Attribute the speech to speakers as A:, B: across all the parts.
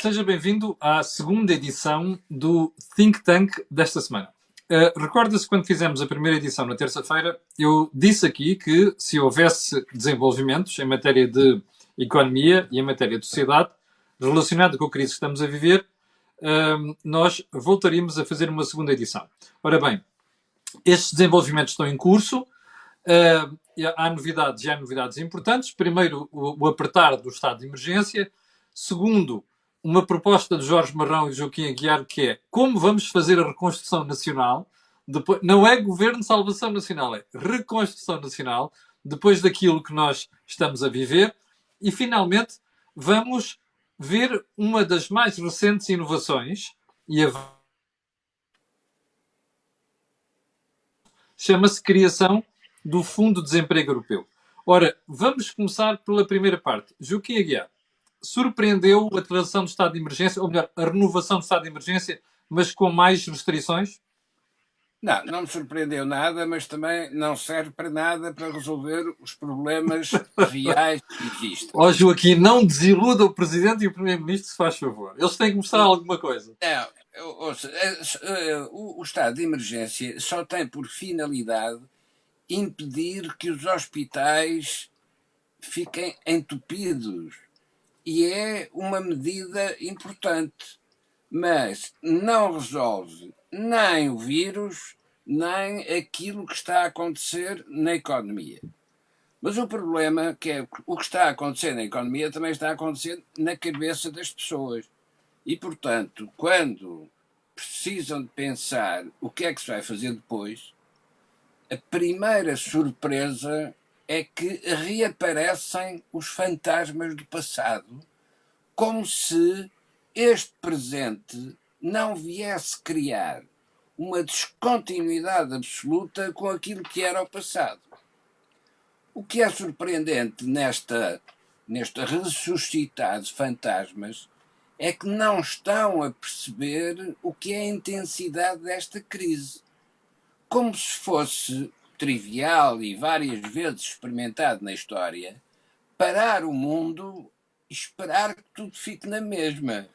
A: seja bem-vindo à segunda edição do Think Tank desta semana. Recorda-se quando fizemos a primeira edição na terça-feira, eu disse aqui que se houvesse desenvolvimentos em matéria de economia e em matéria de sociedade relacionado com a crise que estamos a viver, nós voltaríamos a fazer uma segunda edição. Ora bem, estes desenvolvimentos estão em curso. Há novidades importantes. Primeiro, o apertar do estado de emergência. Segundo, uma proposta de Jorge Marrão e de Joaquim Aguiar, que é como vamos fazer a reconstrução nacional. Não é governo de salvação nacional, é reconstrução nacional, depois daquilo que nós estamos a viver. E, finalmente, vamos ver uma das mais recentes inovações, chama-se criação do Fundo de Desemprego Europeu. Ora, vamos começar pela primeira parte. Joaquim Aguiar, surpreendeu a declaração do estado de emergência, ou melhor, a renovação do estado de emergência, mas com mais restrições?
B: Não me surpreendeu nada, mas também não serve para nada para resolver os problemas reais que existem.
A: Joaquim, não desiluda o Presidente e o Primeiro-Ministro, se faz favor. Eles têm que mostrar alguma coisa.
B: O estado de emergência só tem por finalidade impedir que os hospitais fiquem entupidos. E é uma medida importante, mas não resolve nem o vírus, nem aquilo que está a acontecer na economia. Mas o problema que é o que está a acontecer na economia também está a acontecer na cabeça das pessoas. E, portanto, quando precisam de pensar o que é que se vai fazer depois, a primeira surpresa é que reaparecem os fantasmas do passado, como se este presente não viesse criar uma descontinuidade absoluta com aquilo que era o passado. O que é surpreendente neste ressuscitar de fantasmas é que não estão a perceber o que é a intensidade desta crise. Como se fosse trivial e várias vezes experimentado na história, parar o mundo e esperar que tudo fique na mesma.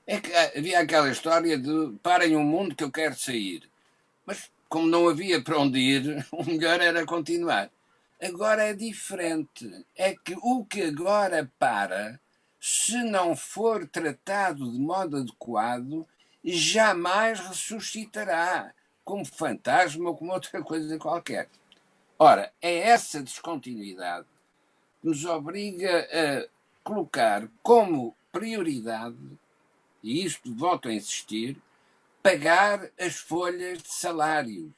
B: É que havia aquela história de parem o mundo que eu quero sair. Mas como não havia para onde ir, o melhor era continuar. Agora é diferente. É que o que agora para, se não for tratado de modo adequado, jamais ressuscitará como fantasma ou como outra coisa qualquer. Ora, é essa descontinuidade que nos obriga a colocar como prioridade, e isto volto a insistir, pagar as folhas de salário.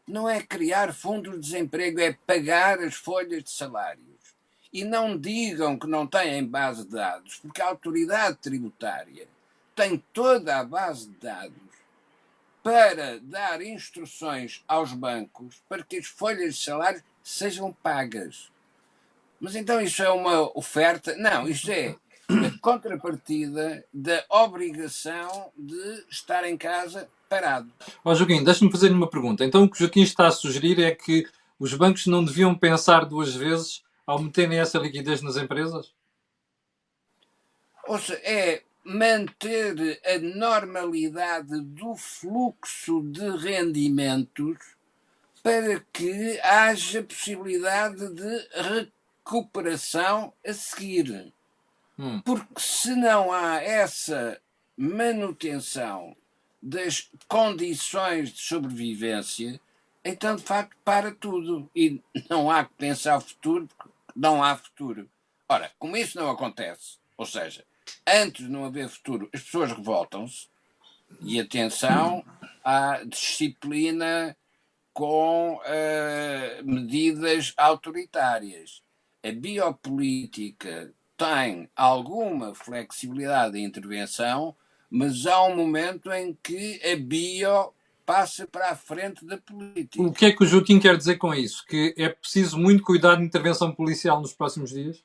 B: Não é criar fundos de desemprego, é pagar as folhas de salários. E não digam que não têm base de dados, porque a autoridade tributária tem toda a base de dados para dar instruções aos bancos para que as folhas de salário sejam pagas. Mas então isso é uma oferta? Não, isto é a contrapartida da obrigação de estar em casa parado.
A: Joaquim, deixa-me fazer-lhe uma pergunta. Então o que o Joaquim está a sugerir é que os bancos não deviam pensar duas vezes ao meterem essa liquidez nas empresas?
B: Ou seja, é manter a normalidade do fluxo de rendimentos para que haja possibilidade de recuperação a seguir. Porque se não há essa manutenção das condições de sobrevivência, então de facto para tudo. E não há que pensar o futuro, porque não há futuro. Ora, como isso não acontece, ou seja, antes de não haver futuro, as pessoas revoltam-se, e atenção à disciplina com medidas autoritárias. A biopolítica tem alguma flexibilidade de intervenção, mas há um momento em que a bio passa para a frente da política.
A: O que é que o Joaquim quer dizer com isso? Que é preciso muito cuidado de intervenção policial nos próximos dias?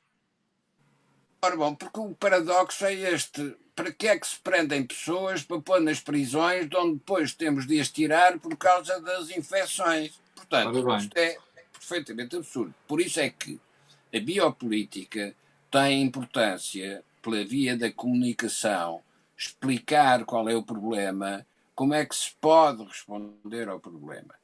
B: Ora bom, porque o paradoxo é este. Para que é que se prendem pessoas para pôr nas prisões, de onde depois temos de as tirar por causa das infecções? Portanto, isto é perfeitamente absurdo. Por isso é que a biopolítica tem importância pela via da comunicação, explicar qual é o problema, como é que se pode responder ao problema.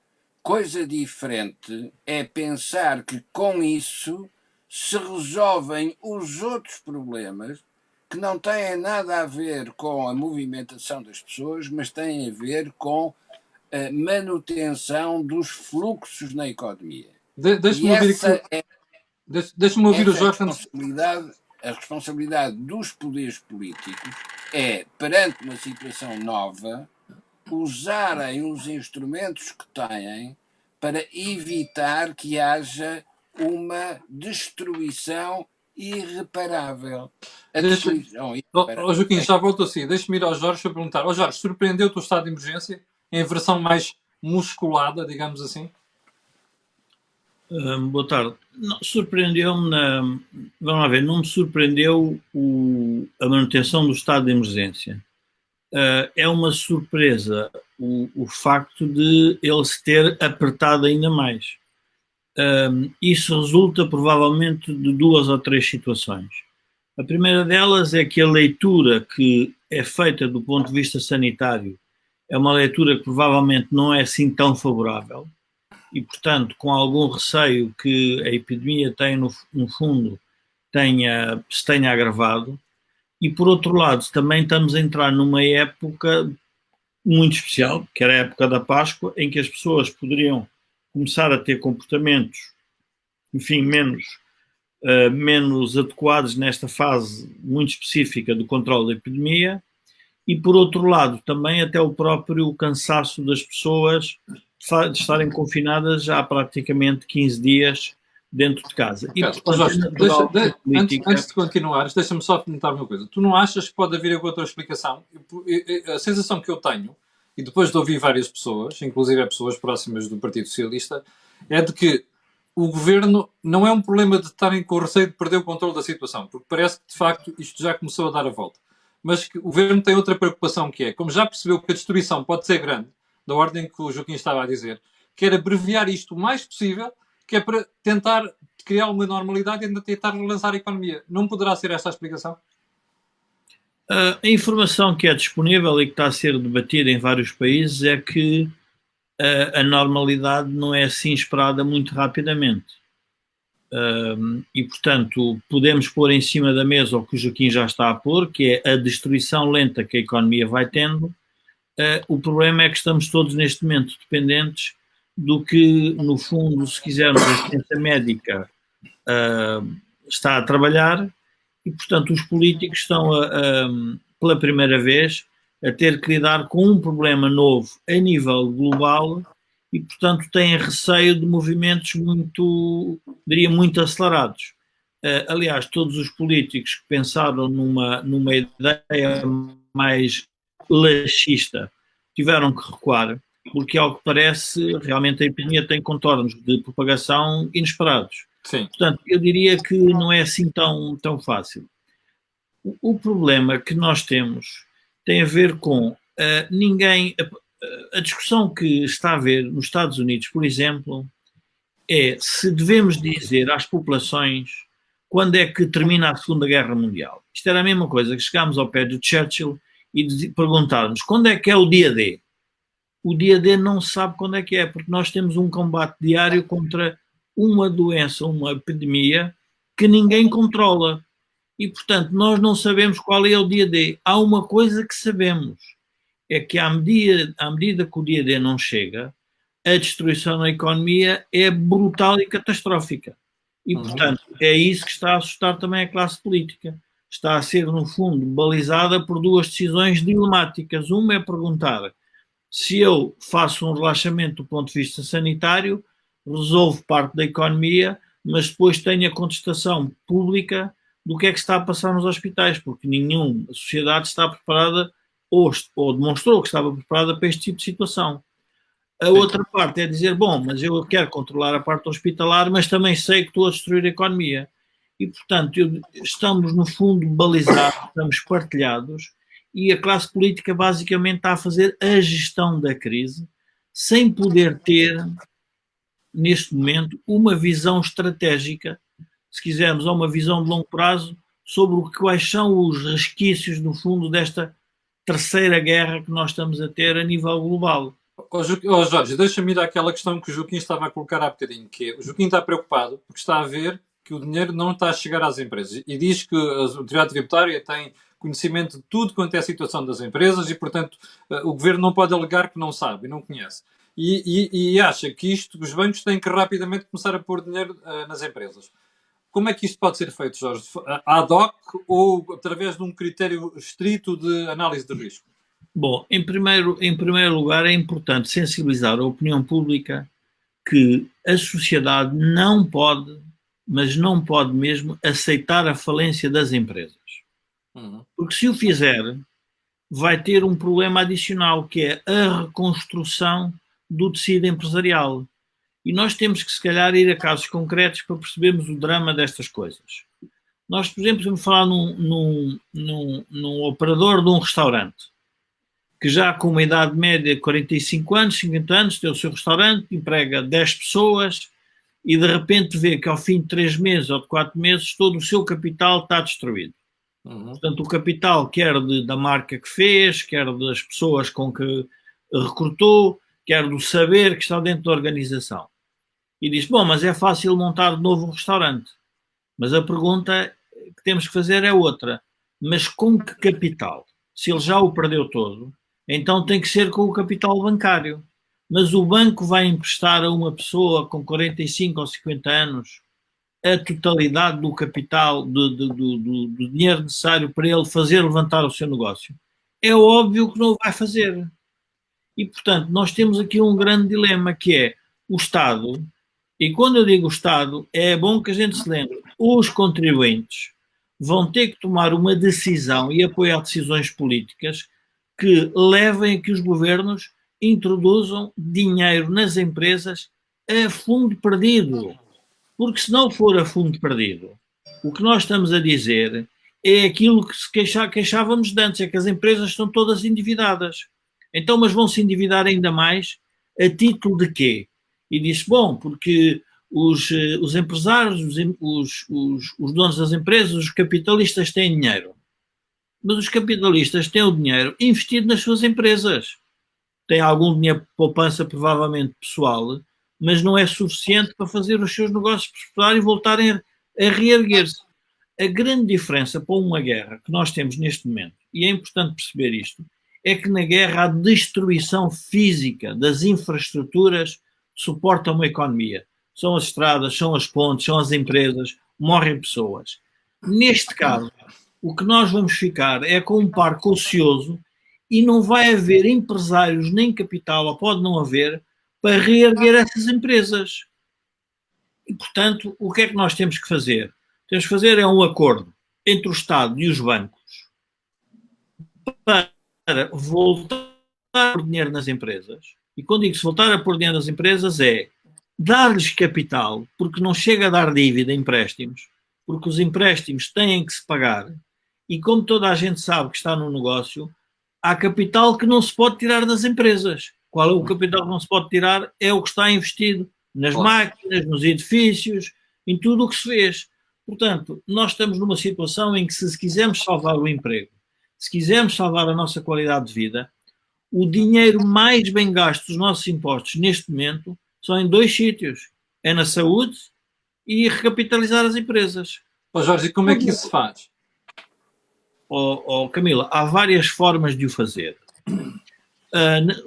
B: Coisa diferente é pensar que com isso se resolvem os outros problemas que não têm nada a ver com a movimentação das pessoas, mas têm a ver com a manutenção dos fluxos na economia. E
A: Deixa-me ouvir aqui. Deixa-me ouvir o
B: essa
A: Jorge.
B: a responsabilidade dos poderes políticos é, perante uma situação nova, usarem os instrumentos que têm para evitar que haja uma destruição irreparável. A destruição irreparável.
A: Joaquim, já volto assim. Deixa-me ir ao Jorge para perguntar. Jorge, surpreendeu-te o estado de emergência em versão mais musculada, digamos assim?
C: Boa tarde. Surpreendeu-me, vamos lá ver, não me surpreendeu a manutenção do estado de emergência. É uma surpresa o facto de ele se ter apertado ainda mais. Isso resulta provavelmente de 2 ou 3 situações. A primeira delas é que a leitura que é feita do ponto de vista sanitário é uma leitura que provavelmente não é assim tão favorável e, portanto, com algum receio que a epidemia tem, no fundo, se tenha agravado. E, por outro lado, também estamos a entrar numa época muito especial, que era a época da Páscoa, em que as pessoas poderiam começar a ter comportamentos, enfim, menos adequados nesta fase muito específica do controle da epidemia. E, por outro lado, também até o próprio cansaço das pessoas de estarem confinadas já há praticamente 15 dias dentro de casa. E, portanto,
A: Jorge, antes de continuares, deixa-me só perguntar uma coisa. Tu não achas que pode haver outra explicação? A sensação que eu tenho, e depois de ouvir várias pessoas, inclusive pessoas próximas do Partido Socialista, é de que o governo não é um problema de estarem com o receio de perder o controle da situação, porque parece que, de facto, isto já começou a dar a volta. Mas que o governo tem outra preocupação, que é, como já percebeu que a destruição pode ser grande, da ordem que o Joaquim estava a dizer, quer abreviar isto o mais possível, que é para tentar criar uma normalidade e ainda tentar relançar a economia. Não poderá ser esta a explicação?
C: A informação que é disponível e que está a ser debatida em vários países é que a normalidade não é assim esperada muito rapidamente. E, portanto, podemos pôr em cima da mesa o que o Joaquim já está a pôr, que é a destruição lenta que a economia vai tendo. O problema é que estamos todos neste momento dependentes do que, no fundo, se quisermos, a ciência médica está a trabalhar e, portanto, os políticos estão, pela primeira vez, a ter que lidar com um problema novo a nível global e, portanto, têm receio de movimentos muito acelerados. Aliás, todos os políticos que pensaram numa ideia mais laxista tiveram que recuar, porque, ao que parece, realmente a epidemia tem contornos de propagação inesperados.
A: Sim.
C: Portanto, eu diria que não é assim tão fácil. O problema que nós temos tem a ver com a discussão que está a haver nos Estados Unidos, por exemplo, é se devemos dizer às populações quando é que termina a Segunda Guerra Mundial. Isto era a mesma coisa que chegámos ao pé de Churchill e perguntarmos quando é que é o dia D. O dia D não se sabe quando é que é, porque nós temos um combate diário contra uma doença, uma epidemia que ninguém controla. E, portanto, nós não sabemos qual é o dia D. Há uma coisa que sabemos, é que à medida que o dia D não chega, a destruição na economia é brutal e catastrófica. E, portanto, é isso que está a assustar também a classe política. Está a ser, no fundo, balizada por 2 decisões dilemáticas. Uma é perguntar se eu faço um relaxamento do ponto de vista sanitário, resolvo parte da economia, mas depois tenho a contestação pública do que é que está a passar nos hospitais, porque nenhuma sociedade está preparada ou demonstrou que estava preparada para este tipo de situação. A outra parte é dizer, bom, mas eu quero controlar a parte hospitalar, mas também sei que estou a destruir a economia. E, portanto, estamos, no fundo, balizados, estamos partilhados, e a classe política basicamente está a fazer a gestão da crise sem poder ter, neste momento, uma visão estratégica, se quisermos, ou uma visão de longo prazo sobre quais são os resquícios, no fundo, desta terceira guerra que nós estamos a ter a nível global.
A: Jorge, deixa-me ir àquela questão que o Joaquim estava a colocar há bocadinho, que é, o Joaquim está preocupado porque está a ver que o dinheiro não está a chegar às empresas e diz que a autoridade tributária tem conhecimento de tudo quanto é a situação das empresas e, portanto, o governo não pode alegar que não sabe e não conhece. E acha que os bancos têm que rapidamente começar a pôr dinheiro nas empresas. Como é que isto pode ser feito, Jorge? Ad hoc ou através de um critério estrito de análise de risco?
C: Bom, em primeiro lugar, é importante sensibilizar a opinião pública que a sociedade não pode, mas não pode mesmo, aceitar a falência das empresas. Porque se o fizer, vai ter um problema adicional, que é a reconstrução do tecido empresarial. E nós temos que, se calhar, ir a casos concretos para percebermos o drama destas coisas. Nós, por exemplo, vamos falar num operador de um restaurante, que já com uma idade média de 45 anos, 50 anos, tem o seu restaurante, emprega 10 pessoas e de repente vê que ao fim de 3 meses ou de 4 meses todo o seu capital está destruído. Portanto, o capital quer da marca que fez, quer das pessoas com que recrutou, quer do saber que está dentro da organização. E diz, bom, mas é fácil montar de novo um restaurante. Mas a pergunta que temos que fazer é outra. Mas com que capital? Se ele já o perdeu todo, então tem que ser com o capital bancário. Mas o banco vai emprestar a uma pessoa com 45 ou 50 anos a totalidade do capital, do dinheiro necessário para ele fazer levantar o seu negócio? É óbvio que não o vai fazer. E, portanto, nós temos aqui um grande dilema, que é o Estado, e quando eu digo Estado, é bom que a gente se lembre, os contribuintes vão ter que tomar uma decisão e apoiar decisões políticas que levem a que os governos introduzam dinheiro nas empresas a fundo perdido. Porque se não for a fundo perdido, o que nós estamos a dizer é aquilo que se queixávamos de antes, é que as empresas estão todas endividadas. Então, mas vão se endividar ainda mais a título de quê? E diz, bom, porque os empresários, os donos das empresas, os capitalistas têm dinheiro. Mas os capitalistas têm o dinheiro investido nas suas empresas. Têm algum dinheiro de poupança, provavelmente pessoal, mas não é suficiente para fazer os seus negócios prosperar e voltarem a reerguer-se. A grande diferença para uma guerra que nós temos neste momento, e é importante perceber isto, é que na guerra há destruição física das infraestruturas que suportam uma economia. São as estradas, são as pontes, são as empresas, morrem pessoas. Neste caso, o que nós vamos ficar é com um parque ocioso e não vai haver empresários nem capital, ou pode não haver, para reerguer essas empresas. E, portanto, o que é que nós temos que fazer? Temos que fazer é um acordo entre o Estado e os bancos para voltar a pôr dinheiro nas empresas. E quando digo-se voltar a pôr dinheiro nas empresas é dar-lhes capital, porque não chega a dar dívida, empréstimos, porque os empréstimos têm que se pagar. E como toda a gente sabe que está no negócio, há capital que não se pode tirar das empresas. Qual é o capital que não se pode tirar? É o que está investido nas máquinas, nos edifícios, em tudo o que se fez. Portanto, nós estamos numa situação em que, se quisermos salvar o emprego, se quisermos salvar a nossa qualidade de vida, o dinheiro mais bem gasto dos nossos impostos neste momento são em 2 sítios. É na saúde e recapitalizar as empresas.
A: Jorge, e como é que isso se faz?
C: Camila, há várias formas de o fazer.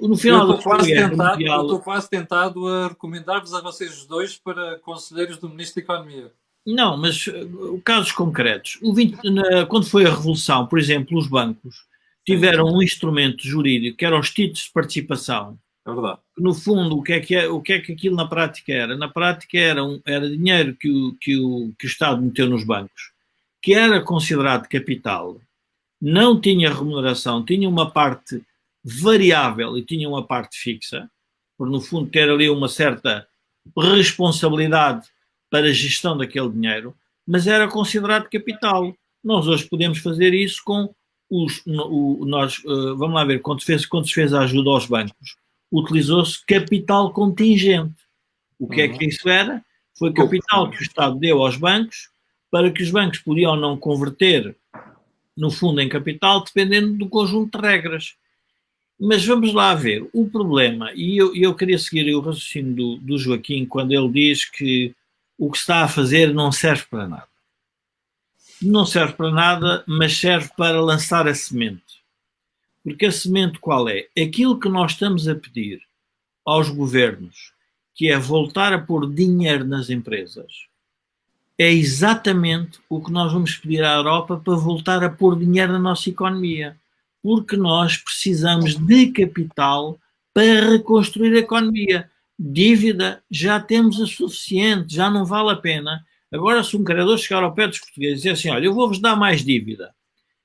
C: No final da Primeira Guerra Mundial,
A: eu estou quase tentado a recomendar-vos a vocês os dois para conselheiros do Ministro da Economia.
C: Não, mas casos concretos. Quando foi a Revolução, por exemplo, os bancos tiveram um instrumento jurídico que eram os títulos de participação.
A: É verdade.
C: No fundo, o que é que aquilo na prática era? Na prática era dinheiro que o Estado meteu nos bancos, que era considerado capital, não tinha remuneração, tinha uma parte variável e tinha uma parte fixa, por no fundo ter ali uma certa responsabilidade para a gestão daquele dinheiro, mas era considerado capital. Nós hoje podemos fazer isso com vamos lá ver, quando se fez a ajuda aos bancos, utilizou-se capital contingente. O que é que isso era? Foi capital que o Estado deu aos bancos para que os bancos podiam ou não converter no fundo em capital, dependendo do conjunto de regras. Mas vamos lá ver, o problema, e eu queria seguir o raciocínio do Joaquim quando ele diz que o que está a fazer não serve para nada. Não serve para nada, mas serve para lançar a semente. Porque a semente qual é? Aquilo que nós estamos a pedir aos governos, que é voltar a pôr dinheiro nas empresas, é exatamente o que nós vamos pedir à Europa para voltar a pôr dinheiro na nossa economia. Porque nós precisamos de capital para reconstruir a economia. Dívida já temos a suficiente, já não vale a pena. Agora, se um credor chegar ao pé dos portugueses e dizer assim, olha, eu vou-vos dar mais dívida,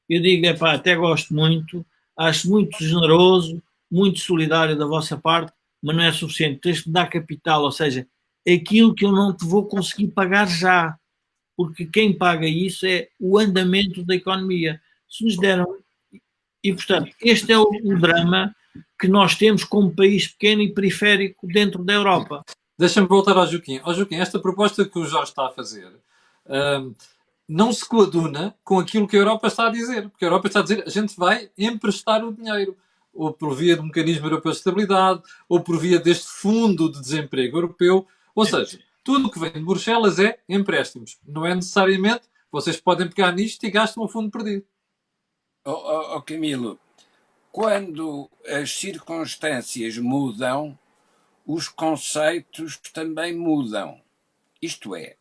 C: eu digo, epá, até gosto muito, acho muito generoso, muito solidário da vossa parte, mas não é suficiente. Tens de dar capital, ou seja, aquilo que eu não te vou conseguir pagar já, porque quem paga isso é o andamento da economia. Se nos deram... E, portanto, este é o drama que nós temos como país pequeno e periférico dentro da Europa.
A: Deixa-me voltar ao Joaquim. Joaquim, esta proposta que o Jorge está a fazer não se coaduna com aquilo que a Europa está a dizer. Porque a Europa está a dizer a gente vai emprestar o dinheiro, ou por via do mecanismo europeu de estabilidade, ou por via deste fundo de desemprego europeu. Ou seja, tudo o que vem de Bruxelas é empréstimos. Não é necessariamente vocês podem pegar nisto e gastam o fundo perdido.
B: Camilo, quando as circunstâncias mudam, os conceitos também mudam. Isto é,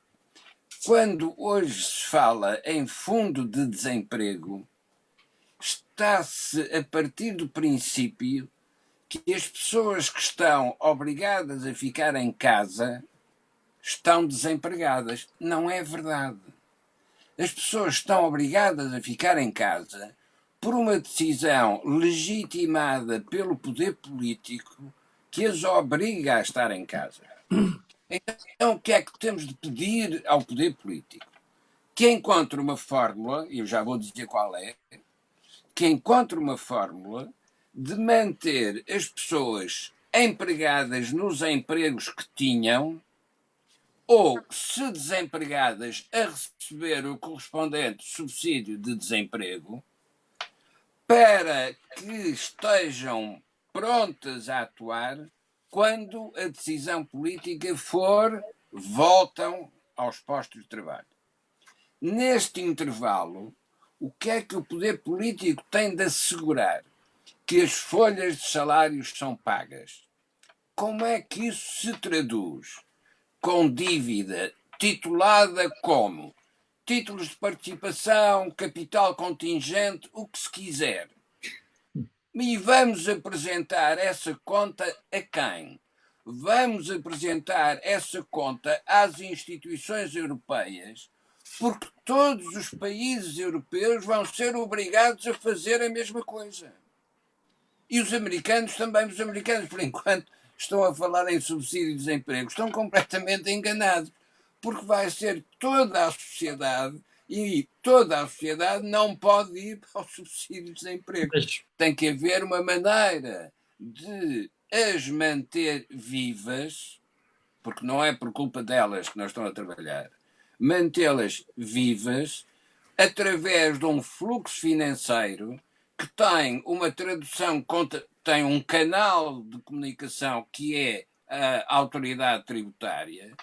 B: quando hoje se fala em fundo de desemprego, está-se a partir do princípio que as pessoas que estão obrigadas a ficar em casa estão desempregadas. Não é verdade. As pessoas estão obrigadas a ficar em casa por uma decisão legitimada pelo poder político que as obriga a estar em casa. Então, o que é que temos de pedir ao poder político? Que encontre uma fórmula, e eu já vou dizer qual é, que encontre uma fórmula de manter as pessoas empregadas nos empregos que tinham, ou, se desempregadas, a receber o correspondente subsídio de desemprego, para que estejam prontas a atuar quando a decisão política for, voltam aos postos de trabalho. Neste intervalo, o que é que o poder político tem de assegurar? Que as folhas de salários são pagas. Como é que isso se traduz? Com dívida titulada como títulos de participação, capital contingente, o que se quiser. E vamos apresentar essa conta a quem? Vamos apresentar essa conta às instituições europeias, porque todos os países europeus vão ser obrigados a fazer a mesma coisa. E os americanos também. Os americanos, por enquanto, estão a falar em subsídio de desemprego. Estão completamente enganados, porque vai ser toda a sociedade, e toda a sociedade não pode ir para o subsídio de desemprego. Tem que haver uma maneira de as manter vivas, porque não é por culpa delas que não estão a trabalhar, mantê-las vivas através de um fluxo financeiro que tem uma tradução, tem um canal de comunicação que é a autoridade tributária,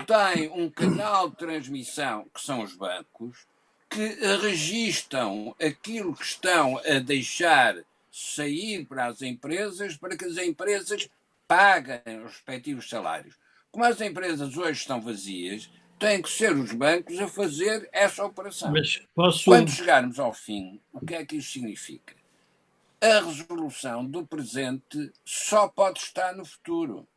B: tem um canal de transmissão que são os bancos, que registam aquilo que estão a deixar sair para as empresas, para que as empresas paguem os respectivos salários. Como as empresas hoje estão vazias, têm que ser os bancos a fazer essa operação. Quando chegarmos ao fim, o que é que isso significa? A resolução do presente só pode estar no futuro.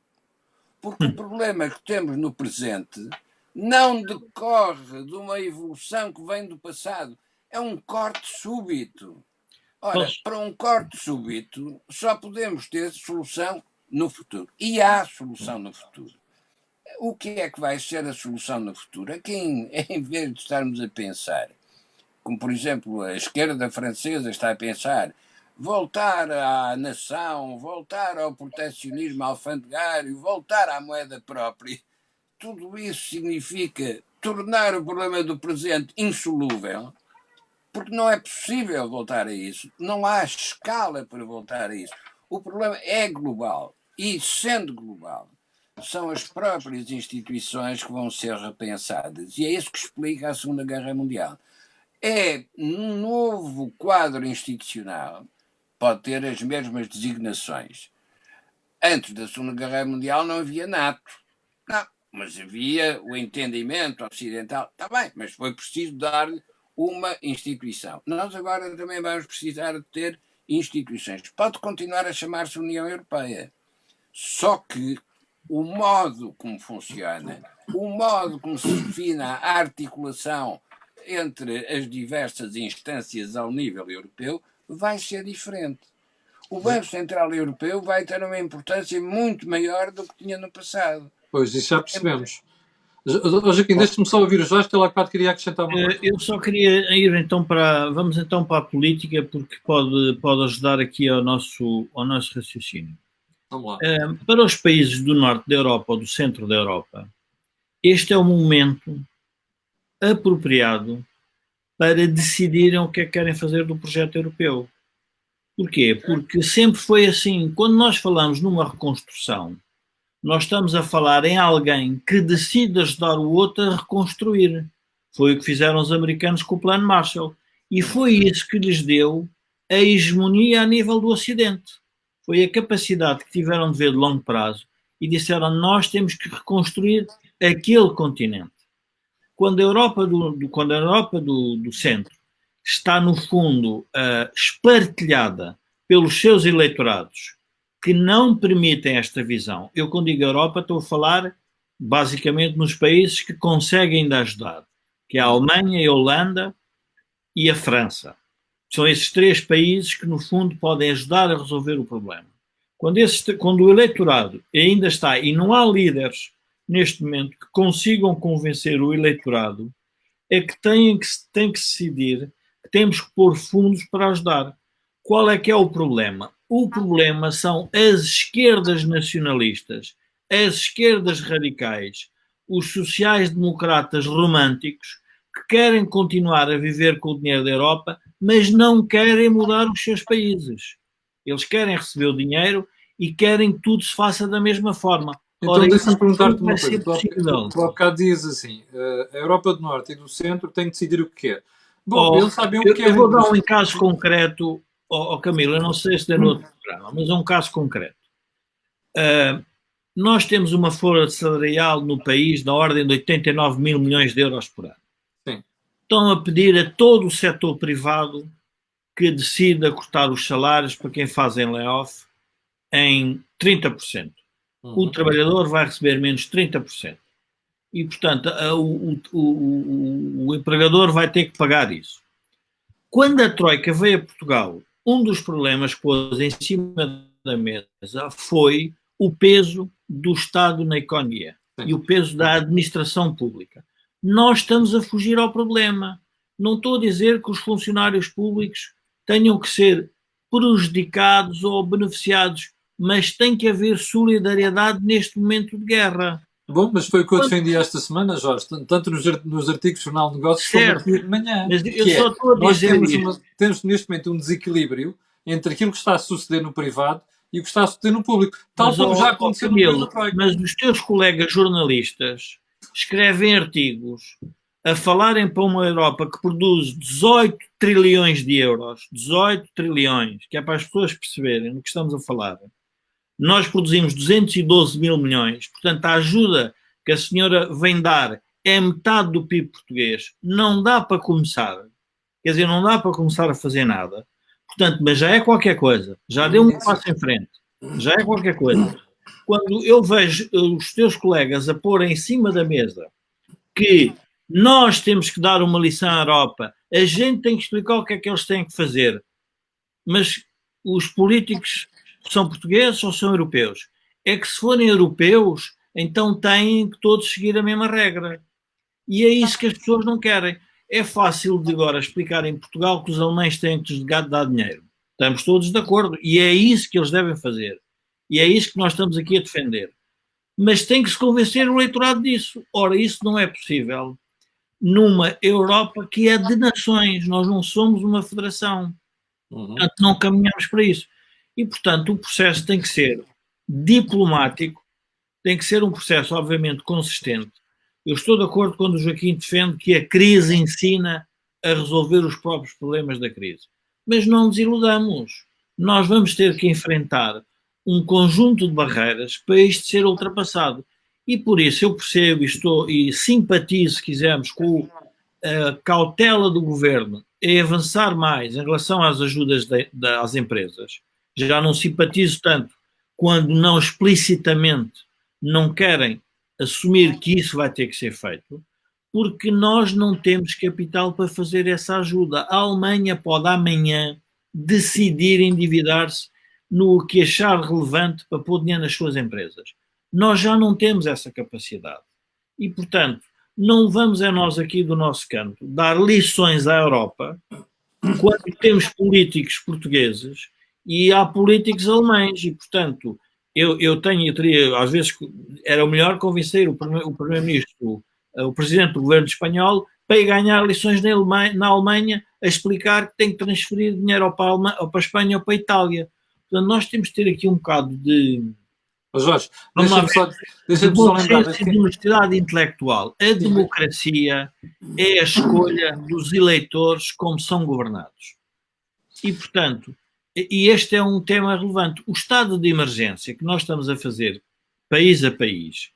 B: Porque o problema que temos no presente não decorre de uma evolução que vem do passado. É um corte súbito. Ora, para um corte súbito, só podemos ter solução no futuro. E há solução no futuro. O que é que vai ser a solução no futuro? É que, em vez de estarmos a pensar, como por exemplo a esquerda francesa está a pensar, voltar à nação, voltar ao protecionismo alfandegário, voltar à moeda própria, tudo isso significa tornar o problema do presente insolúvel, porque não é possível voltar a isso. Não há escala para voltar a isso. O problema é global. E, sendo global, são as próprias instituições que vão ser repensadas. E é isso que explica a Segunda Guerra Mundial. É um novo quadro institucional, pode ter as mesmas designações. Antes da Segunda Guerra Mundial não havia NATO. Não, mas havia o entendimento ocidental. Está bem, mas foi preciso dar-lhe uma instituição. Nós agora também vamos precisar de ter instituições. Pode continuar a chamar-se União Europeia. Só que o modo como funciona, o modo como se define a articulação entre as diversas instâncias ao nível europeu vai ser diferente. O Banco Central Europeu vai ter uma importância muito maior do que tinha no passado.
A: Pois, isso já percebemos. Joaquim, deixa-me só ouvir o Jorge, que ele há bocado queria acrescentar uma coisa.
C: Eu só queria ir então vamos então para a política, porque pode ajudar aqui ao nosso raciocínio.
A: Vamos lá.
C: Para os países do norte da Europa ou do centro da Europa, este é o momento apropriado para decidirem o que é que querem fazer do projeto europeu. Porquê? Porque sempre foi assim. Quando nós falamos numa reconstrução, nós estamos a falar em alguém que decide ajudar o outro a reconstruir. Foi o que fizeram os americanos com o Plano Marshall. E foi isso que lhes deu a hegemonia a nível do Ocidente. Foi a capacidade que tiveram de ver de longo prazo e disseram: nós temos que reconstruir aquele continente. Quando a Europa do centro está, no fundo, espartilhada pelos seus eleitorados que não permitem esta visão. Eu, quando digo Europa, estou a falar basicamente nos países que conseguem ainda ajudar, que é a Alemanha, a Holanda e a França. São esses três países que, no fundo, podem ajudar a resolver o problema. Quando o eleitorado ainda está, e não há líderes neste momento que consigam convencer o eleitorado, é que tem que se decidir que temos que pôr fundos para ajudar. Qual é que é o problema? O problema são as esquerdas nacionalistas, as esquerdas radicais, os sociais-democratas românticos, que querem continuar a viver com o dinheiro da Europa, mas não querem mudar os seus países. Eles querem receber o dinheiro e querem que tudo se faça da mesma forma.
A: Então, deixa-me perguntar-te uma coisa. Tu há bocado dizes assim, a Europa do Norte e do Centro têm que decidir o que quer. Bom, eles sabem o que querem.
C: Eu vou dar um caso concreto, Camilo, eu não sei se é no outro programa, mas é um caso concreto. Nós temos uma folha salarial no país da ordem de 89 mil milhões de euros por ano.
A: Sim. Estão
C: a pedir a todo o setor privado que decida cortar os salários para quem fazem layoff em 30%. O trabalhador vai receber menos 30%. E, portanto, o empregador vai ter que pagar isso. Quando a Troika veio a Portugal, um dos problemas que pôs em cima da mesa foi o peso do Estado na economia. Sim. E o peso da administração pública. Nós estamos a fugir ao problema. Não estou a dizer que os funcionários públicos tenham que ser prejudicados ou beneficiados, mas tem que haver solidariedade neste momento de guerra.
A: Bom, mas foi o que eu defendi esta semana, Jorge, tanto nos artigos do Jornal de Negócios como aqui de manhã.
C: Mas eu só estou a dizer
A: temos neste momento um desequilíbrio entre aquilo que está a suceder no privado e o que está a suceder no público. Tal como já aconteceu no Camilo,
C: mas os teus colegas jornalistas escrevem artigos a falarem para uma Europa que produz 18 trilhões de euros, 18 trilhões, que é para as pessoas perceberem do que estamos a falar. Nós produzimos 212 mil milhões, portanto a ajuda que a senhora vem dar é metade do PIB português. Não dá para começar, quer dizer, não dá para começar a fazer nada. Portanto, mas já é qualquer coisa, já deu um passo em frente, já é qualquer coisa. Quando eu vejo os teus colegas a pôr em cima da mesa que nós temos que dar uma lição à Europa, a gente tem que explicar o que é que eles têm que fazer, mas os políticos são portugueses ou são europeus? É que se forem europeus, então têm que todos seguir a mesma regra. E é isso que as pessoas não querem. É fácil de agora explicar em Portugal que os alemães têm que dar dinheiro. Estamos todos de acordo. E é isso que eles devem fazer. E é isso que nós estamos aqui a defender. Mas tem que se convencer o eleitorado disso. Ora, isso não é possível numa Europa que é de nações. Nós não somos uma federação. Portanto, não caminhamos para isso. E, portanto, o processo tem que ser diplomático, tem que ser um processo, obviamente, consistente. Eu estou de acordo quando o Joaquim defende que a crise ensina a resolver os próprios problemas da crise. Mas não nos iludamos. Nós vamos ter que enfrentar um conjunto de barreiras para isto ser ultrapassado. E por isso eu percebo e simpatizo, se quisermos, com a cautela do governo em avançar mais em relação às ajudas às empresas. Já não simpatizo tanto quando não explicitamente não querem assumir que isso vai ter que ser feito, porque nós não temos capital para fazer essa ajuda. A Alemanha pode amanhã decidir endividar-se no que achar relevante para pôr dinheiro nas suas empresas. Nós já não temos essa capacidade. E, portanto, não vamos a nós aqui do nosso canto dar lições à Europa quando temos políticos portugueses e há políticos alemães e, portanto, eu teria, às vezes, era o melhor convencer o primeiro-ministro, o presidente do governo espanhol, para ir ganhar lições na Alemanha a explicar que tem que transferir dinheiro para a Espanha ou para a Itália. Portanto, nós temos que ter aqui um bocado de...
A: Jorge, deixa-me só lembrar.
C: De honestidade intelectual. A democracia é a escolha dos eleitores como são governados. E, portanto, e este é um tema relevante. O estado de emergência que nós estamos a fazer, país a país,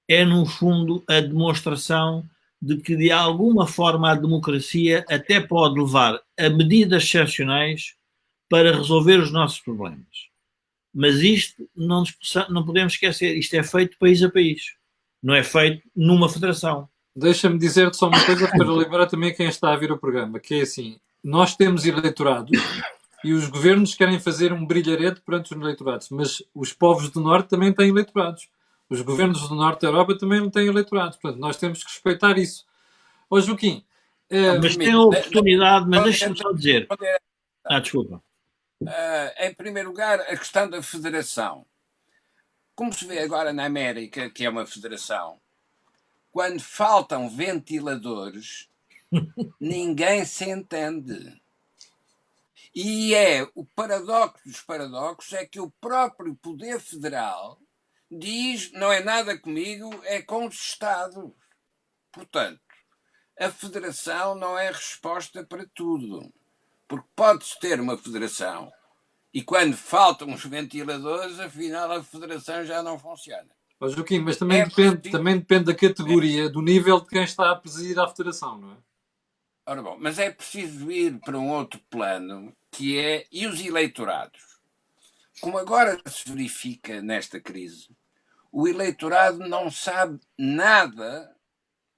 C: é, no fundo, a demonstração de que, de alguma forma, a democracia até pode levar a medidas excepcionais para resolver os nossos problemas. Mas isto não podemos esquecer, isto é feito país a país, não é feito numa federação.
A: Deixa-me dizer-te só uma coisa para lembrar também quem está a vir o programa, que é assim, nós temos eleitorado e os governos querem fazer um brilharete perante os eleitorados, mas os povos do Norte também têm eleitorados. Os governos do Norte da Europa também não têm eleitorados. Portanto, nós temos que respeitar isso. Ó Joaquim...
C: mas tem a oportunidade, mas deixa-me só dizer... desculpa.
B: Em primeiro lugar, a questão da federação. Como se vê agora na América, que é uma federação, quando faltam ventiladores, ninguém se entende. E o paradoxo dos paradoxos é que o próprio poder federal diz não é nada comigo, é com os Estados. Portanto, a federação não é resposta para tudo. Porque pode-se ter uma federação e quando faltam os ventiladores, afinal a federação já não funciona.
A: Ó Joaquim, mas também depende da categoria, do nível de quem está a presidir a federação, não é?
B: Ora bom, mas é preciso ir para um outro plano, que é, e os eleitorados? Como agora se verifica nesta crise, o eleitorado não sabe nada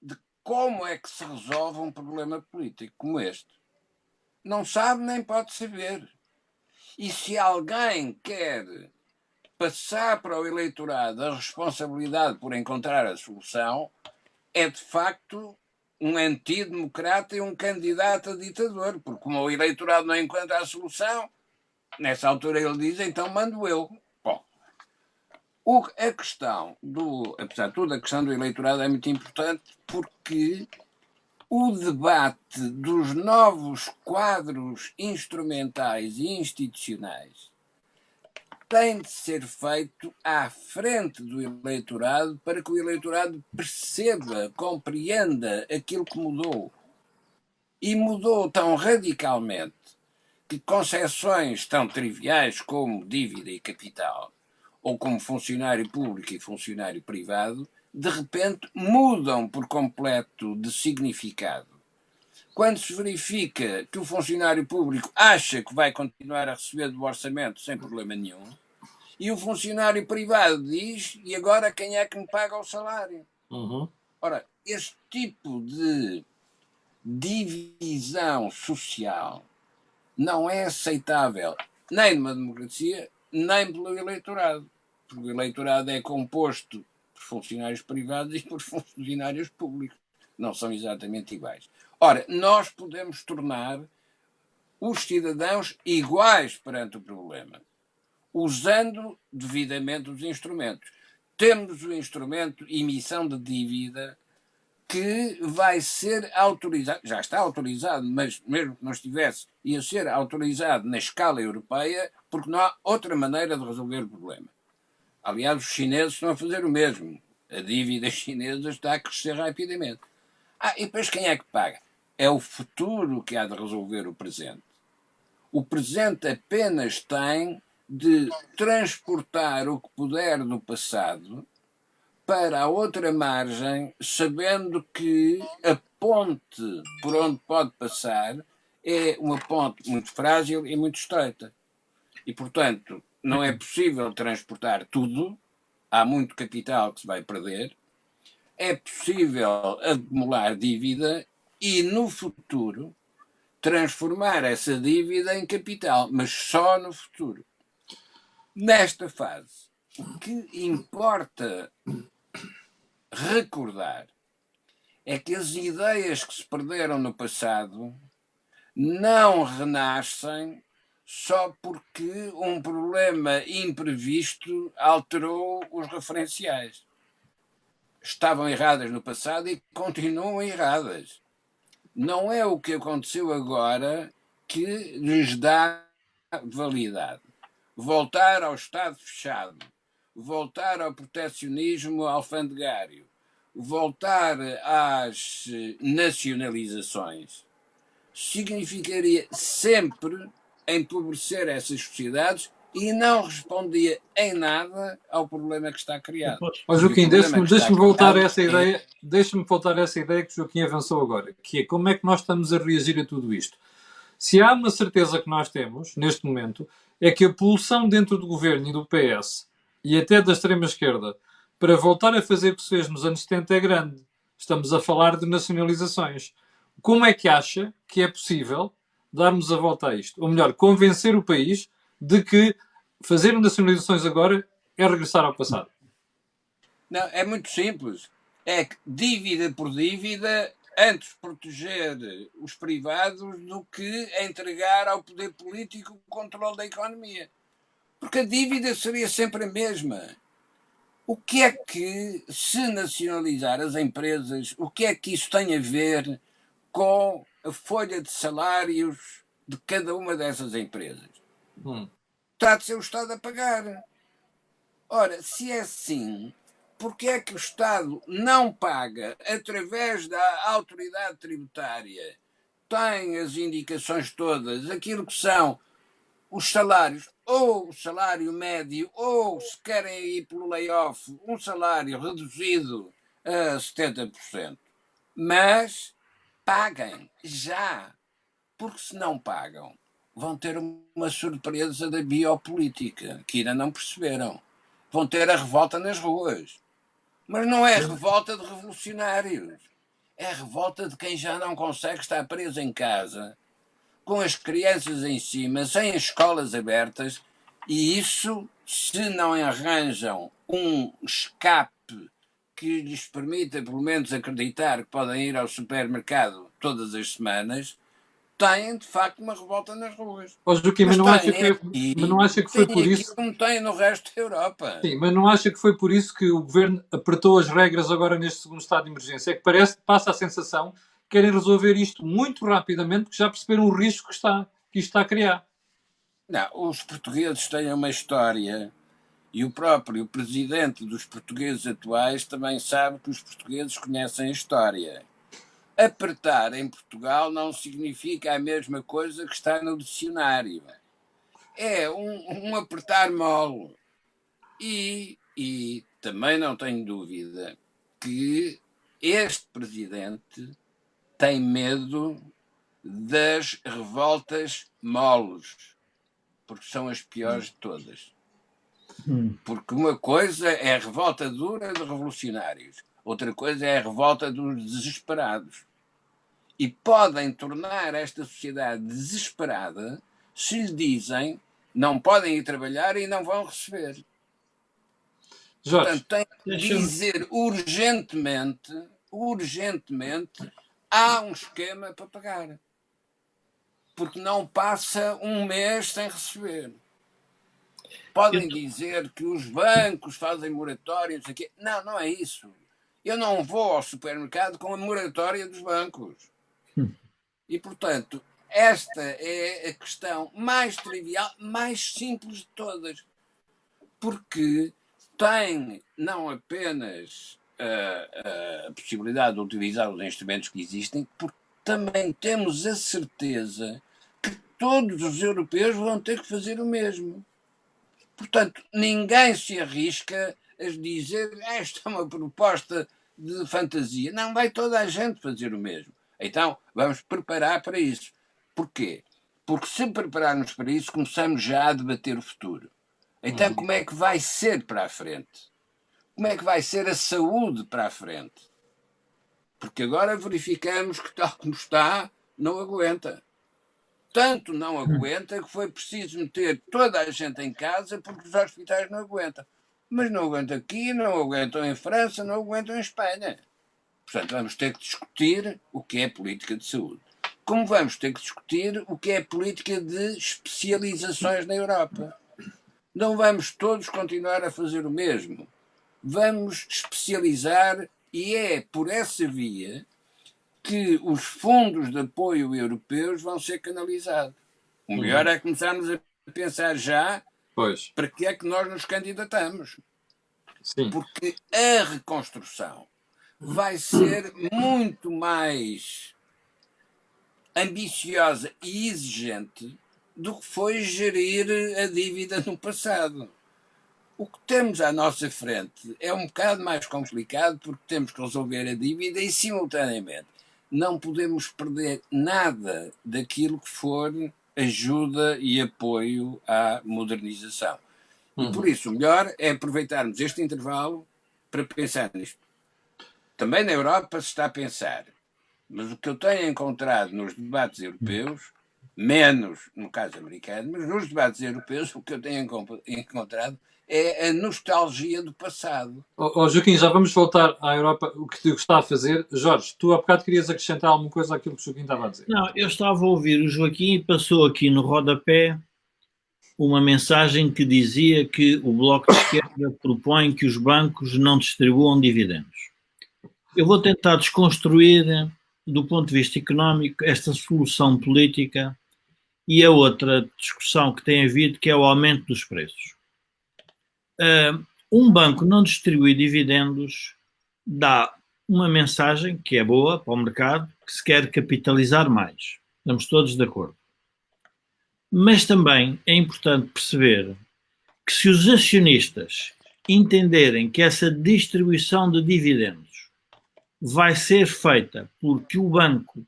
B: de como é que se resolve um problema político como este. Não sabe nem pode saber. E se alguém quer passar para o eleitorado a responsabilidade por encontrar a solução, é de facto um antidemocrata e um candidato a ditador, porque como o eleitorado não encontra a solução, nessa altura ele diz, então mando eu. Bom, a questão apesar de tudo, a questão do eleitorado é muito importante porque o debate dos novos quadros instrumentais e institucionais tem de ser feito à frente do eleitorado para que o eleitorado perceba, compreenda aquilo que mudou. E mudou tão radicalmente que concepções tão triviais como dívida e capital, ou como funcionário público e funcionário privado, de repente mudam por completo de significado. Quando se verifica que o funcionário público acha que vai continuar a receber do orçamento sem problema nenhum, e o funcionário privado diz, e agora quem é que me paga o salário?
A: Uhum.
B: Ora, este tipo de divisão social não é aceitável nem numa democracia, nem pelo eleitorado. Porque o eleitorado é composto por funcionários privados e por funcionários públicos. Não são exatamente iguais. Ora, nós podemos tornar os cidadãos iguais perante o problema, usando devidamente os instrumentos. Temos o instrumento emissão de dívida, que vai ser autorizado, já está autorizado, mas mesmo que não estivesse, ia ser autorizado na escala europeia, porque não há outra maneira de resolver o problema. Aliás, os chineses estão a fazer o mesmo. A dívida chinesa está a crescer rapidamente. E depois quem é que paga? É o futuro que há de resolver o presente. O presente apenas tem de transportar o que puder do passado para a outra margem, sabendo que a ponte por onde pode passar é uma ponte muito frágil e muito estreita. E, portanto, não é possível transportar tudo, há muito capital que se vai perder, é possível acumular dívida e, no futuro, transformar essa dívida em capital, mas só no futuro. Nesta fase, o que importa recordar é que as ideias que se perderam no passado não renascem só porque um problema imprevisto alterou os referenciais. Estavam erradas no passado e continuam erradas. Não é o que aconteceu agora que lhes dá validade. Voltar ao Estado fechado, voltar ao protecionismo alfandegário, voltar às nacionalizações, significaria sempre empobrecer essas sociedades e não respondia em nada ao problema que está criado.
A: Ó Joaquim, deixa-me voltar a essa ideia, deixa-me voltar a essa ideia que o Joaquim avançou agora, que é como é que nós estamos a reagir a tudo isto. Se há uma certeza que nós temos, neste momento, é que a pulsão dentro do governo e do PS, e até da extrema-esquerda, para voltar a fazer o que se fez nos anos 70 é grande. Estamos a falar de nacionalizações. Como é que acha que é possível darmos a volta a isto? Ou melhor, convencer o país de que fazer nacionalizações agora é regressar ao passado?
B: Não, é muito simples. É que dívida por dívida, antes proteger os privados do que entregar ao poder político o controle da economia. Porque a dívida seria sempre a mesma. O que é que, se nacionalizar as empresas, o que é que isso tem a ver com a folha de salários de cada uma dessas empresas? Terá de ser o Estado a pagar. Ora, se é assim, porque é que o Estado não paga através da autoridade tributária? Tem as indicações todas, aquilo que são os salários, ou o salário médio, ou se querem ir pelo layoff, um salário reduzido a 70%. Mas paguem já, porque se não pagam, vão ter uma surpresa da biopolítica, que ainda não perceberam. Vão ter a revolta nas ruas. Mas não é revolta de revolucionários. É revolta de quem já não consegue estar preso em casa, com as crianças em cima, sem as escolas abertas, e isso, se não arranjam um escape que lhes permita, pelo menos, acreditar que podem ir ao supermercado todas as semanas, têm, de facto, uma revolta nas ruas.
A: Ó Joaquim, mas não acha que foi por isso...
B: Como tem no resto da Europa.
A: Sim, mas não acha que foi por isso que o Governo apertou as regras agora neste segundo estado de emergência? É que passa a sensação que querem resolver isto muito rapidamente porque já perceberam o risco que isto está a criar.
B: Não, os portugueses têm uma história e o próprio presidente dos portugueses atuais também sabe que os portugueses conhecem a história. Apertar em Portugal não significa a mesma coisa que está no dicionário. É um apertar mole. E também não tenho dúvida que este presidente tem medo das revoltas moles, porque são as piores de todas. Porque uma coisa é a revolta dura de revolucionários, outra coisa é a revolta dos desesperados. E podem tornar esta sociedade desesperada se lhe dizem não podem ir trabalhar e não vão receber.
A: Jorge,
B: portanto, tem que dizer urgentemente, há um esquema para pagar. Porque não passa um mês sem receber. Podem dizer que os bancos fazem moratórios aqui. Não, não é isso. Eu não vou ao supermercado com a moratória dos bancos. E, portanto, esta é a questão mais trivial, mais simples de todas. Porque tem não apenas a possibilidade de utilizar os instrumentos que existem, porque também temos a certeza que todos os europeus vão ter que fazer o mesmo. Portanto, ninguém se arrisca a dizer esta é uma proposta de fantasia. Não, vai toda a gente fazer o mesmo. Então, vamos preparar para isso. Porquê? Porque se prepararmos para isso, começamos já a debater o futuro. Então, como é que vai ser para a frente? Como é que vai ser a saúde para a frente? Porque agora verificamos que, tal como está, não aguenta. Tanto não aguenta que foi preciso meter toda a gente em casa porque os hospitais não aguentam. Mas não aguentam aqui, não aguentam em França, não aguentam em Espanha. Portanto, vamos ter que discutir o que é política de saúde. Como vamos ter que discutir o que é política de especializações na Europa. Não vamos todos continuar a fazer o mesmo. Vamos especializar e é por essa via que os fundos de apoio europeus vão ser canalizados. O melhor é começarmos a pensar já para que é que nós nos candidatamos.
A: Sim.
B: Porque a reconstrução vai ser muito mais ambiciosa e exigente do que foi gerir a dívida no passado. O que temos à nossa frente é um bocado mais complicado porque temos que resolver a dívida e, simultaneamente, não podemos perder nada daquilo que for ajuda e apoio à modernização. E por isso o melhor é aproveitarmos este intervalo para pensar nisto. Também na Europa se está a pensar, mas o que eu tenho encontrado nos debates europeus, menos no caso americano, mas nos debates europeus o que eu tenho encontrado é a nostalgia do passado.
A: Joaquim, já vamos voltar à Europa, o que está a fazer. Jorge, tu há bocado querias acrescentar alguma coisa àquilo que o Joaquim estava a dizer.
C: Não, eu estava a ouvir o Joaquim e passou aqui no rodapé uma mensagem que dizia que o Bloco de Esquerda propõe que os bancos não distribuam dividendos. Eu vou tentar desconstruir, do ponto de vista económico, esta solução política e a outra discussão que tem havido, que é o aumento dos preços. Um banco não distribuir dividendos dá uma mensagem que é boa para o mercado, que se quer capitalizar mais. Estamos todos de acordo. Mas também é importante perceber que se os acionistas entenderem que essa distribuição de dividendos vai ser feita porque o banco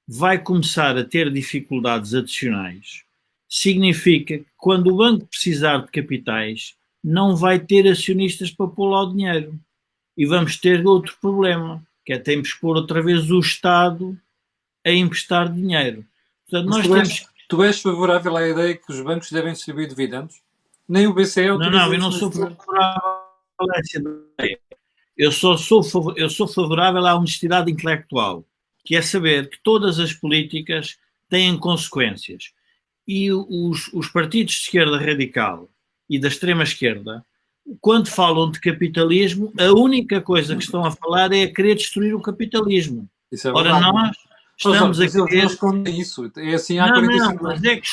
C: vai começar a ter dificuldades adicionais, significa que quando o banco precisar de capitais, não vai ter acionistas para pôr lá o dinheiro. E vamos ter outro problema, que é termos que pôr outra vez o Estado a emprestar dinheiro. Portanto, nós
A: tu és favorável à ideia que os bancos devem distribuir dividendos? Nem o BCE
C: Não, eu não sou favorável a essa ideia. Eu sou favorável à honestidade intelectual, que é saber que todas as políticas têm consequências. E os partidos de esquerda radical e da extrema-esquerda, quando falam de capitalismo, a única coisa que estão a falar é a querer destruir o capitalismo. Ora, nós estamos a querer...
A: Eles escondem isso. É assim há
C: não,
A: 45
C: não,
A: anos.
C: mas é que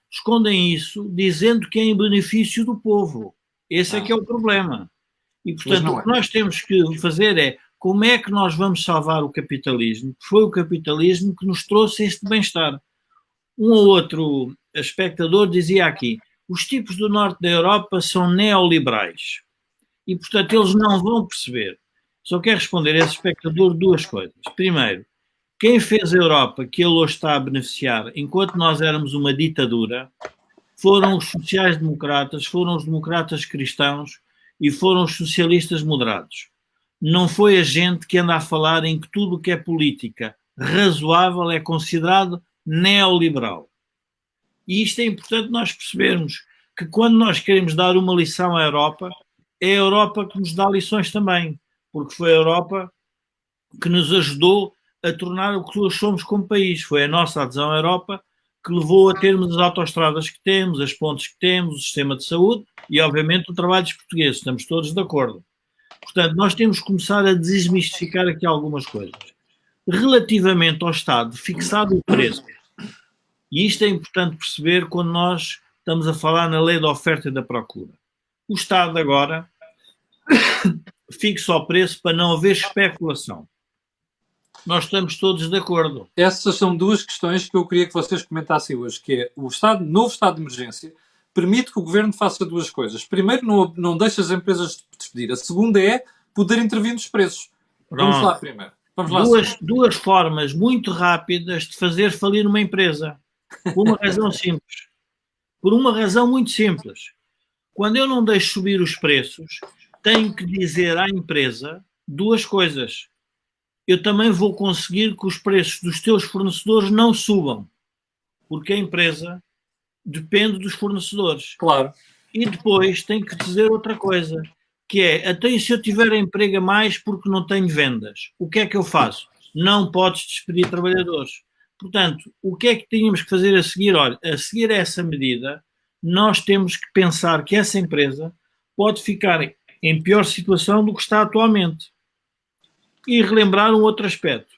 C: escondem isso dizendo que é em benefício do povo. Esse é que é o problema. E, portanto, o que nós temos que fazer é como é que nós vamos salvar o capitalismo? Foi o capitalismo que nos trouxe este bem-estar. Um ou outro espectador dizia aqui, os tipos do norte da Europa são neoliberais. E, portanto, eles não vão perceber. Só quero responder a esse espectador duas coisas. Primeiro, quem fez a Europa que ele hoje está a beneficiar, enquanto nós éramos uma ditadura, foram os sociais-democratas, foram os democratas cristãos e foram os socialistas moderados. Não foi a gente que anda a falar em que tudo o que é política razoável é considerado neoliberal. E isto é importante nós percebermos, que quando nós queremos dar uma lição à Europa, é a Europa que nos dá lições também, porque foi a Europa que nos ajudou a tornar o que nós somos como país. Foi a nossa adesão à Europa que levou a termos as autoestradas que temos, as pontes que temos, o sistema de saúde e, obviamente, o trabalho dos portugueses. Estamos todos de acordo. Portanto, nós temos que começar a desmistificar aqui algumas coisas. Relativamente ao Estado, fixar o preço. E isto é importante perceber quando nós estamos a falar na lei da oferta e da procura. O Estado agora fixa o preço para não haver especulação. Nós estamos todos de acordo.
A: Essas são duas questões que eu queria que vocês comentassem hoje, que é o novo estado de emergência permite que o governo faça duas coisas. Primeiro, não deixa as empresas despedir. A segunda é poder intervir nos preços.
C: Pronto.
A: Vamos lá primeiro. Vamos lá.
C: Duas formas muito rápidas de fazer falir uma empresa. Por uma razão simples. Por uma razão muito simples. Quando eu não deixo subir os preços, tenho que dizer à empresa duas coisas. Eu também vou conseguir que os preços dos teus fornecedores não subam. Porque a empresa depende dos fornecedores.
A: Claro.
C: E depois tenho que dizer outra coisa, que é, até se eu tiver emprego a mais porque não tenho vendas, o que é que eu faço? Não podes despedir trabalhadores. Portanto, o que é que tínhamos que fazer a seguir? Olha, a seguir a essa medida, nós temos que pensar que essa empresa pode ficar em pior situação do que está atualmente. E relembrar um outro aspecto.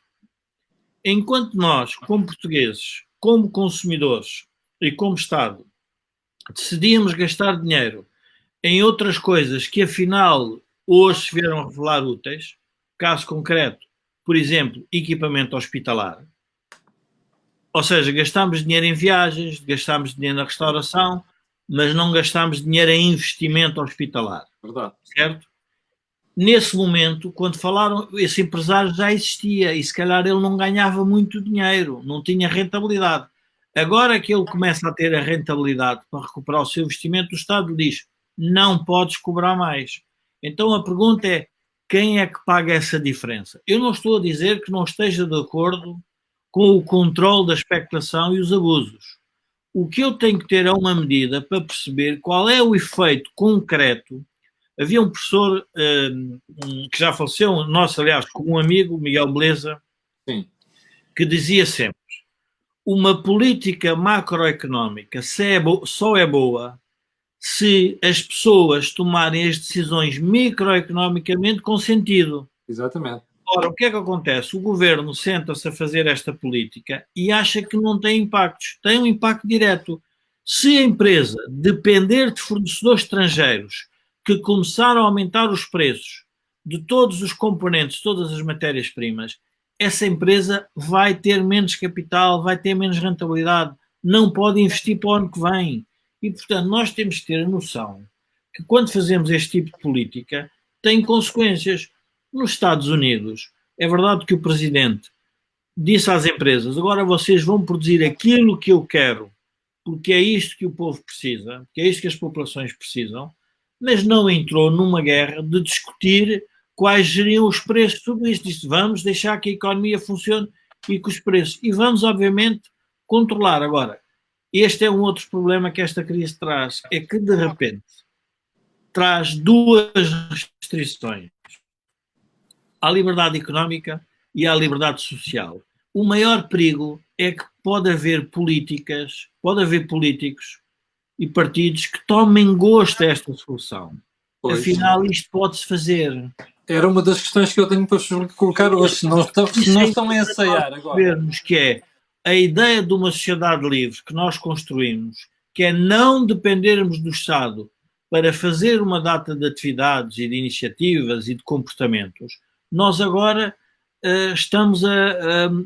C: Enquanto nós, como portugueses, como consumidores e como Estado, decidíamos gastar dinheiro em outras coisas que afinal hoje se vieram a revelar úteis, caso concreto, por exemplo, equipamento hospitalar, ou seja, gastámos dinheiro em viagens, gastámos dinheiro na restauração, mas não gastámos dinheiro em investimento hospitalar.
A: Verdade.
C: Certo? Nesse momento, quando falaram, esse empresário já existia e se calhar ele não ganhava muito dinheiro, não tinha rentabilidade. Agora que ele começa a ter a rentabilidade para recuperar o seu investimento, o Estado diz, não podes cobrar mais. Então a pergunta é, quem é que paga essa diferença? Eu não estou a dizer que não esteja de acordo com o controle da especulação e os abusos. O que eu tenho que ter é uma medida para perceber qual é o efeito concreto. Havia um professor que já faleceu, nosso, aliás, como um amigo, Miguel Beleza,
A: Sim.
C: que dizia sempre, uma política macroeconómica só é boa se as pessoas tomarem as decisões microeconomicamente com sentido.
A: Exatamente.
C: Ora, o que é que acontece? O governo senta-se a fazer esta política e acha que não tem impactos. Tem um impacto direto. Se a empresa depender de fornecedores estrangeiros que começaram a aumentar os preços de todos os componentes, todas as matérias-primas, essa empresa vai ter menos capital, vai ter menos rentabilidade, não pode investir para o ano que vem. E, portanto, nós temos que ter a noção que quando fazemos este tipo de política tem consequências. Nos Estados Unidos, é verdade que o presidente disse às empresas, agora vocês vão produzir aquilo que eu quero, porque é isto que o povo precisa, que é isto que as populações precisam, mas não entrou numa guerra de discutir quais seriam os preços, tudo isto. Disse, vamos deixar que a economia funcione e que os preços. E vamos, obviamente, controlar. Agora, este é um outro problema que esta crise traz, é que, de repente, traz duas restrições. À liberdade económica e à liberdade social. O maior perigo é que pode haver políticos e partidos que tomem gosto a esta solução. Pois. Afinal, isto pode-se fazer.
A: Era uma das questões que eu tenho para colocar hoje, se não estão a ensaiar agora.
C: Vermos que é a ideia de uma sociedade livre que nós construímos, que é não dependermos do Estado para fazer uma data de atividades e de iniciativas e de comportamentos, nós agora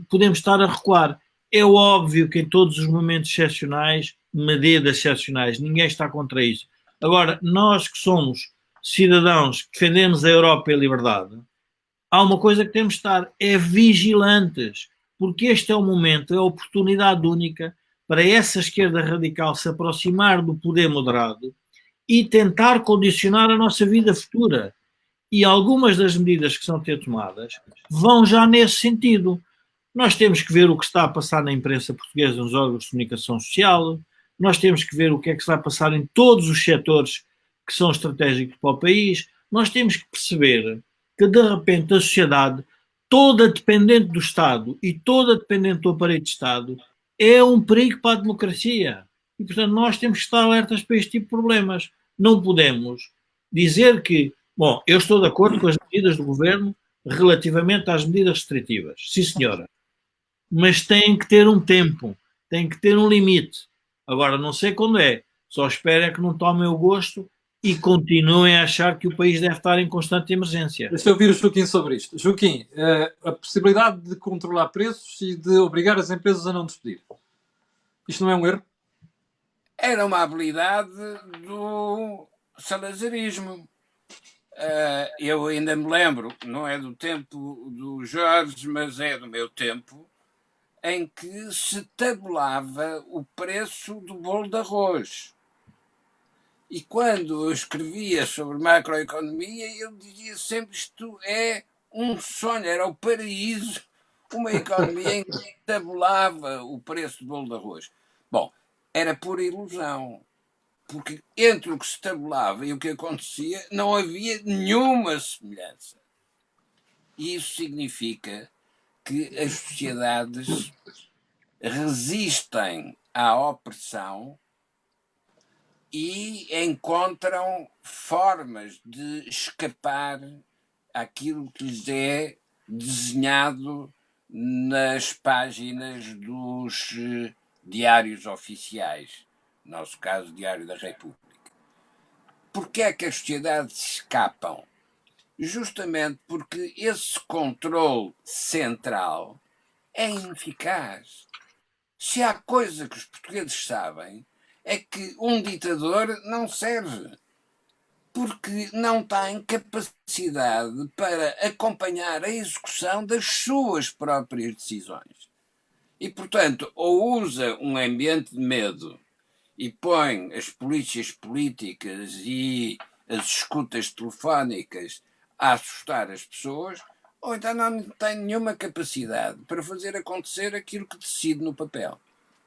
C: podemos estar a recuar. É óbvio que em todos os momentos excepcionais, medidas excepcionais, ninguém está contra isso. Agora, nós que somos cidadãos que defendemos a Europa e a liberdade, há uma coisa que temos de estar, é vigilantes, porque este é o momento, é a oportunidade única para essa esquerda radical se aproximar do poder moderado e tentar condicionar a nossa vida futura. E algumas das medidas que são a ser tomadas vão já nesse sentido. Nós temos que ver o que está a passar na imprensa portuguesa, nos órgãos de comunicação social, nós temos que ver o que é que se vai passar em todos os setores que são estratégicos para o país, nós temos que perceber que, de repente, a sociedade, toda dependente do Estado e toda dependente do aparelho de Estado, é um perigo para a democracia. E, portanto, nós temos que estar alertas para este tipo de problemas. Não podemos dizer que Bom, eu estou de acordo com as medidas do governo relativamente às medidas restritivas. Sim, senhora. Mas tem que ter um tempo, tem que ter um limite. Agora, não sei quando é. Só espero é que não tomem o gosto e continuem a achar que o país deve estar em constante emergência.
A: Deixa eu ouvir o Joaquim sobre isto. Joaquim, a possibilidade de controlar preços e de obrigar as empresas a não despedir. Isto não é um erro?
B: Era uma habilidade do salazarismo. Eu ainda me lembro, não é do tempo do Jorge, mas é do meu tempo, em que se tabulava o preço do bolo de arroz. E quando eu escrevia sobre macroeconomia, eu dizia sempre isto é um sonho, era o paraíso, uma economia em que tabulava o preço do bolo de arroz. Bom, era pura ilusão, porque entre o que se tabulava e o que acontecia não havia nenhuma semelhança. E isso significa que as sociedades resistem à opressão e encontram formas de escapar àquilo que lhes é desenhado nas páginas dos diários oficiais, no nosso caso, o Diário da República. Porquê é que as sociedades escapam? Justamente porque esse controle central é ineficaz. Se há coisa que os portugueses sabem, é que um ditador não serve, porque não tem capacidade para acompanhar a execução das suas próprias decisões. E, portanto, ou usa um ambiente de medo e põe as polícias políticas e as escutas telefónicas a assustar as pessoas, ou então não tem nenhuma capacidade para fazer acontecer aquilo que decide no papel.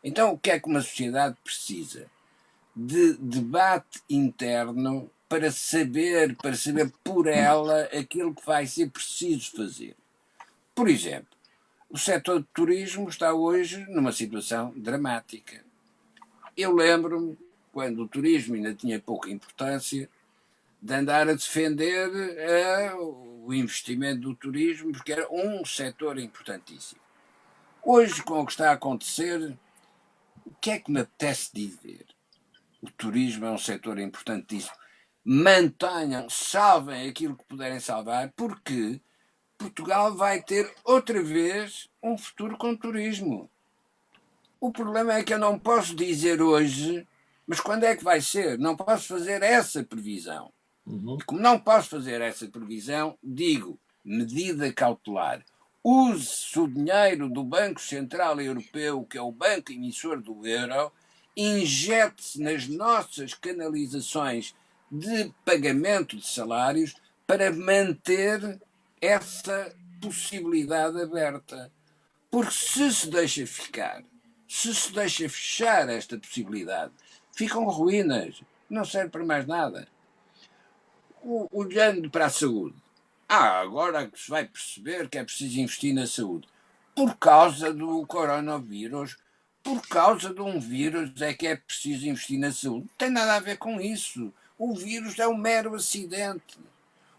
B: Então, o que é que uma sociedade precisa? De debate interno para saber por ela aquilo que vai ser preciso fazer. Por exemplo, o setor de turismo está hoje numa situação dramática. Eu lembro-me, quando o turismo ainda tinha pouca importância, de andar a defender o investimento do turismo, porque era um setor importantíssimo. Hoje, com o que está a acontecer, o que é que me apetece dizer? O turismo é um setor importantíssimo. Mantenham, salvem aquilo que puderem salvar, porque Portugal vai ter outra vez um futuro com turismo. O problema é que eu não posso dizer hoje, mas quando é que vai ser? Não posso fazer essa previsão. E como não posso fazer essa previsão, digo, medida cautelar. Use-se o dinheiro do Banco Central Europeu, que é o banco emissor do euro, injete-se nas nossas canalizações de pagamento de salários para manter essa possibilidade aberta. Porque se deixa ficar, se deixa fechar esta possibilidade, ficam ruínas, não serve para mais nada. Olhando para a saúde, agora que se vai perceber que é preciso investir na saúde. Por causa do coronavírus, por causa de um vírus é que é preciso investir na saúde. Não tem nada a ver com isso. O vírus é um mero acidente.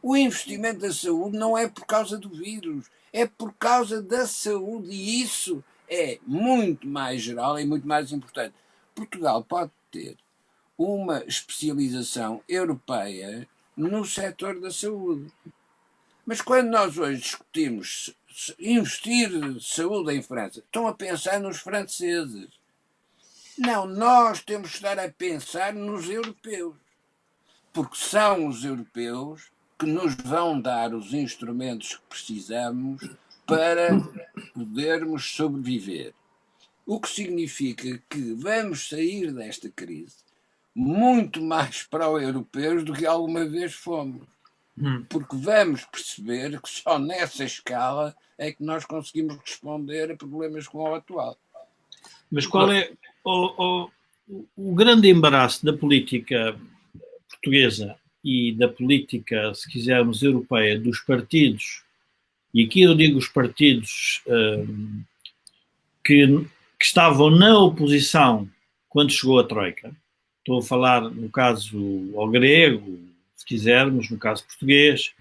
B: O investimento da saúde não é por causa do vírus, é por causa da saúde. E isso é muito mais geral e muito mais importante. Portugal pode ter uma especialização europeia no setor da saúde. Mas quando nós hoje discutimos investir saúde em França, estão a pensar nos franceses. Não, nós temos que estar a pensar nos europeus. Porque são os europeus que nos vão dar os instrumentos que precisamos para podermos sobreviver. O que significa que vamos sair desta crise muito mais pró-europeus do que alguma vez fomos. Porque vamos perceber que só nessa escala é que nós conseguimos responder a problemas como o atual.
C: Mas qual é o grande embaraço da política portuguesa e da política, se quisermos, europeia, dos partidos, e aqui eu digo os partidos que estavam na oposição quando chegou a Troika, estou a falar no caso ao grego, se quisermos, no caso português.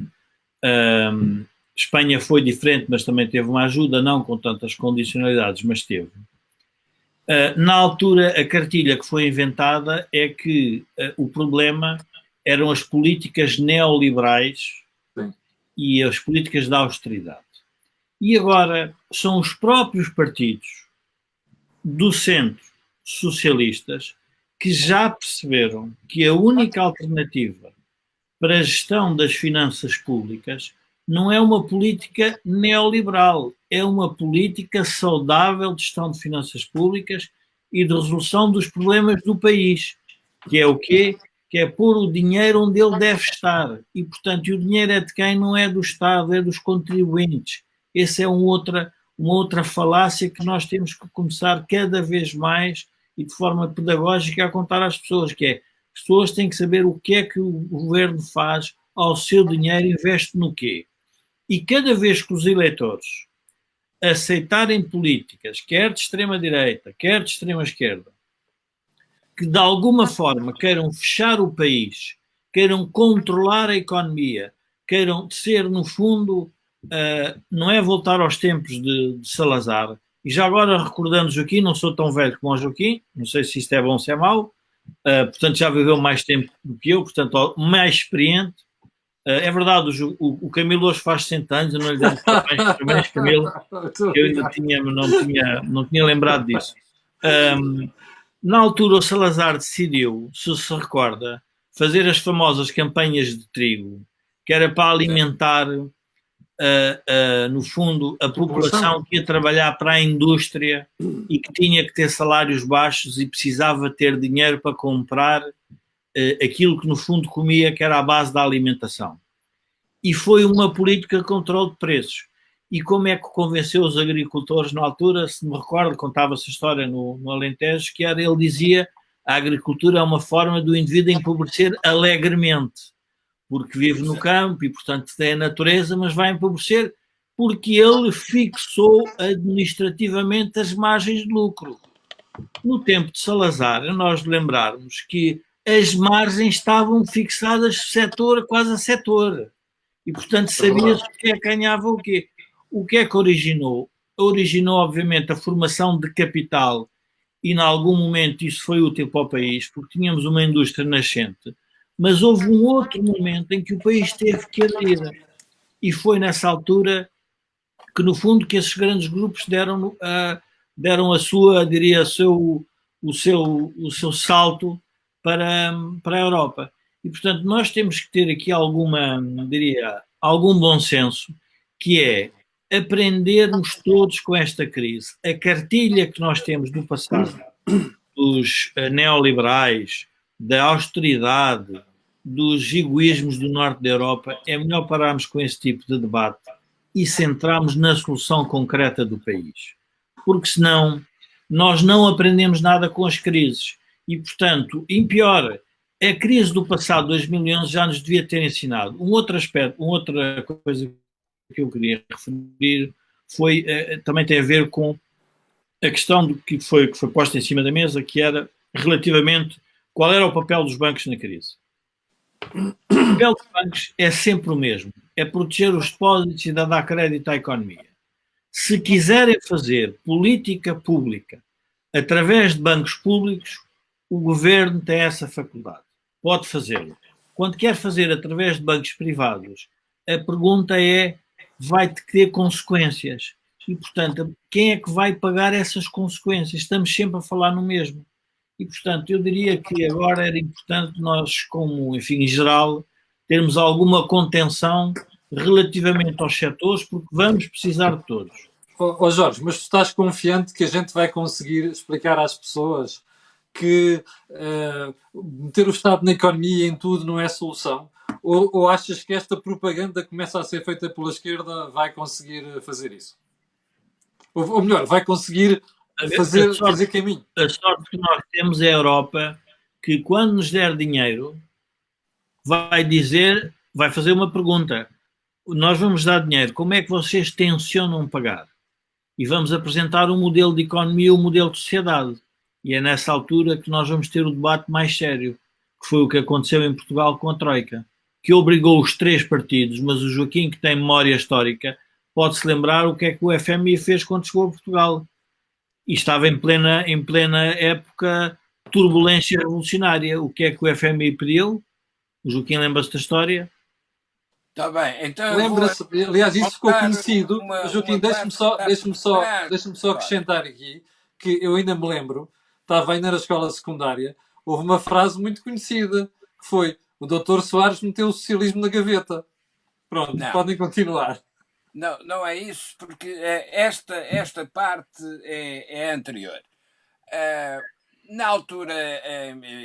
C: Espanha foi diferente, mas também teve uma ajuda, não com tantas condicionalidades, mas teve. Na altura, a cartilha que foi inventada é que o problema eram as políticas neoliberais e as políticas da austeridade. E agora são os próprios partidos do centro socialistas que já perceberam que a única alternativa para a gestão das finanças públicas não é uma política neoliberal, é uma política saudável de gestão de finanças públicas e de resolução dos problemas do país, que é o quê? Que é pôr o dinheiro onde ele deve estar. E, portanto, o dinheiro é de quem? Não é do Estado, é dos contribuintes. Essa é uma outra falácia que nós temos que começar cada vez mais e de forma pedagógica a contar às pessoas, que é, as pessoas têm que saber o que é que o governo faz ao seu dinheiro, investe no quê? E cada vez que os eleitores aceitarem políticas, quer de extrema-direita, quer de extrema-esquerda, que de alguma forma queiram fechar o país, queiram controlar a economia, queiram ser, no fundo, não é voltar aos tempos de Salazar. E já agora, recordando Joaquim, não sou tão velho como o Joaquim, não sei se isto é bom ou se é mau, portanto já viveu mais tempo do que eu, portanto mais experiente. É verdade, o Camilo hoje faz 100 anos, eu não lhe dei parabéns, Camilo, que eu ainda não tinha lembrado disso. Na altura o Salazar decidiu, se recorda, fazer as famosas campanhas de trigo, que era para alimentar, no fundo, a população que ia trabalhar para a indústria e que tinha que ter salários baixos e precisava ter dinheiro para comprar aquilo que no fundo comia, que era a base da alimentação. E foi uma política de controle de preços. E como é que convenceu os agricultores na altura? Se me recordo, contava-se a história no Alentejo, que era, ele dizia, a agricultura é uma forma do indivíduo empobrecer alegremente, porque vive no campo e, portanto, tem a natureza, mas vai empobrecer porque ele fixou administrativamente as margens de lucro. No tempo de Salazar, nós lembrarmos que as margens estavam fixadas setor quase a setor. E, portanto, sabia-se o que é que ganhava o quê. O que é que originou? Originou, obviamente, a formação de capital e, em algum momento, isso foi útil para o país, porque tínhamos uma indústria nascente. Mas houve um outro momento em que o país teve que aderir. E foi nessa altura que, no fundo, que esses grandes grupos deram a sua, diria, o seu salto para a Europa. E, portanto, nós temos que ter aqui algum bom senso, que é aprendermos todos com esta crise. A cartilha que nós temos do passado, dos neoliberais, da austeridade, dos egoísmos do norte da Europa, é melhor pararmos com esse tipo de debate e centrarmos na solução concreta do país. Porque senão nós não aprendemos nada com as crises. E, portanto, e pior, a crise do passado, 2011, já nos devia ter ensinado. Um outro aspecto, uma outra coisa que eu queria referir foi, também tem a ver com a questão que foi posta em cima da mesa, que era relativamente qual era o papel dos bancos na crise. O papel dos bancos é sempre o mesmo, é proteger os depósitos e dar crédito à economia. Se quiserem fazer política pública através de bancos públicos, o governo tem essa faculdade, pode fazê-lo. Quando quer fazer através de bancos privados, a pergunta é, vai ter consequências. E, portanto, quem é que vai pagar essas consequências? Estamos sempre a falar no mesmo. E, portanto, eu diria que agora era importante nós, como, enfim, em geral, termos alguma contenção relativamente aos setores, porque vamos precisar de todos.
A: Jorge, mas tu estás confiante que a gente vai conseguir explicar às pessoas que meter o Estado na economia e em tudo não é solução? Ou achas que esta propaganda que começa a ser feita pela esquerda vai conseguir fazer isso? Ou melhor, vai conseguir fazer caminho?
C: A sorte que nós temos é a Europa, que quando nos der dinheiro, vai fazer uma pergunta. Nós vamos dar dinheiro, como é que vocês tencionam pagar? E vamos apresentar um modelo de economia, um modelo de sociedade. E é nessa altura que nós vamos ter o debate mais sério, que foi o que aconteceu em Portugal com a Troika. que obrigou os 3 partidos, mas o Joaquim, que tem memória histórica, pode-se lembrar o que é que o FMI fez quando chegou a Portugal. E estava em plena época turbulência revolucionária. O que é que o FMI pediu? O Joaquim lembra-se da história?
B: Está bem, então eu vou
A: Lembra-se, aliás, isso ficou
B: contar
A: conhecido. Joaquim,
B: uma parte
A: deixe-me só acrescentar aqui que eu ainda me lembro, estava ainda na escola secundária, houve uma frase muito conhecida que foi: o Dr. Soares meteu o socialismo na gaveta. Pronto,
B: Não,
A: podem continuar.
B: não é isso, porque esta parte é anterior. Na altura,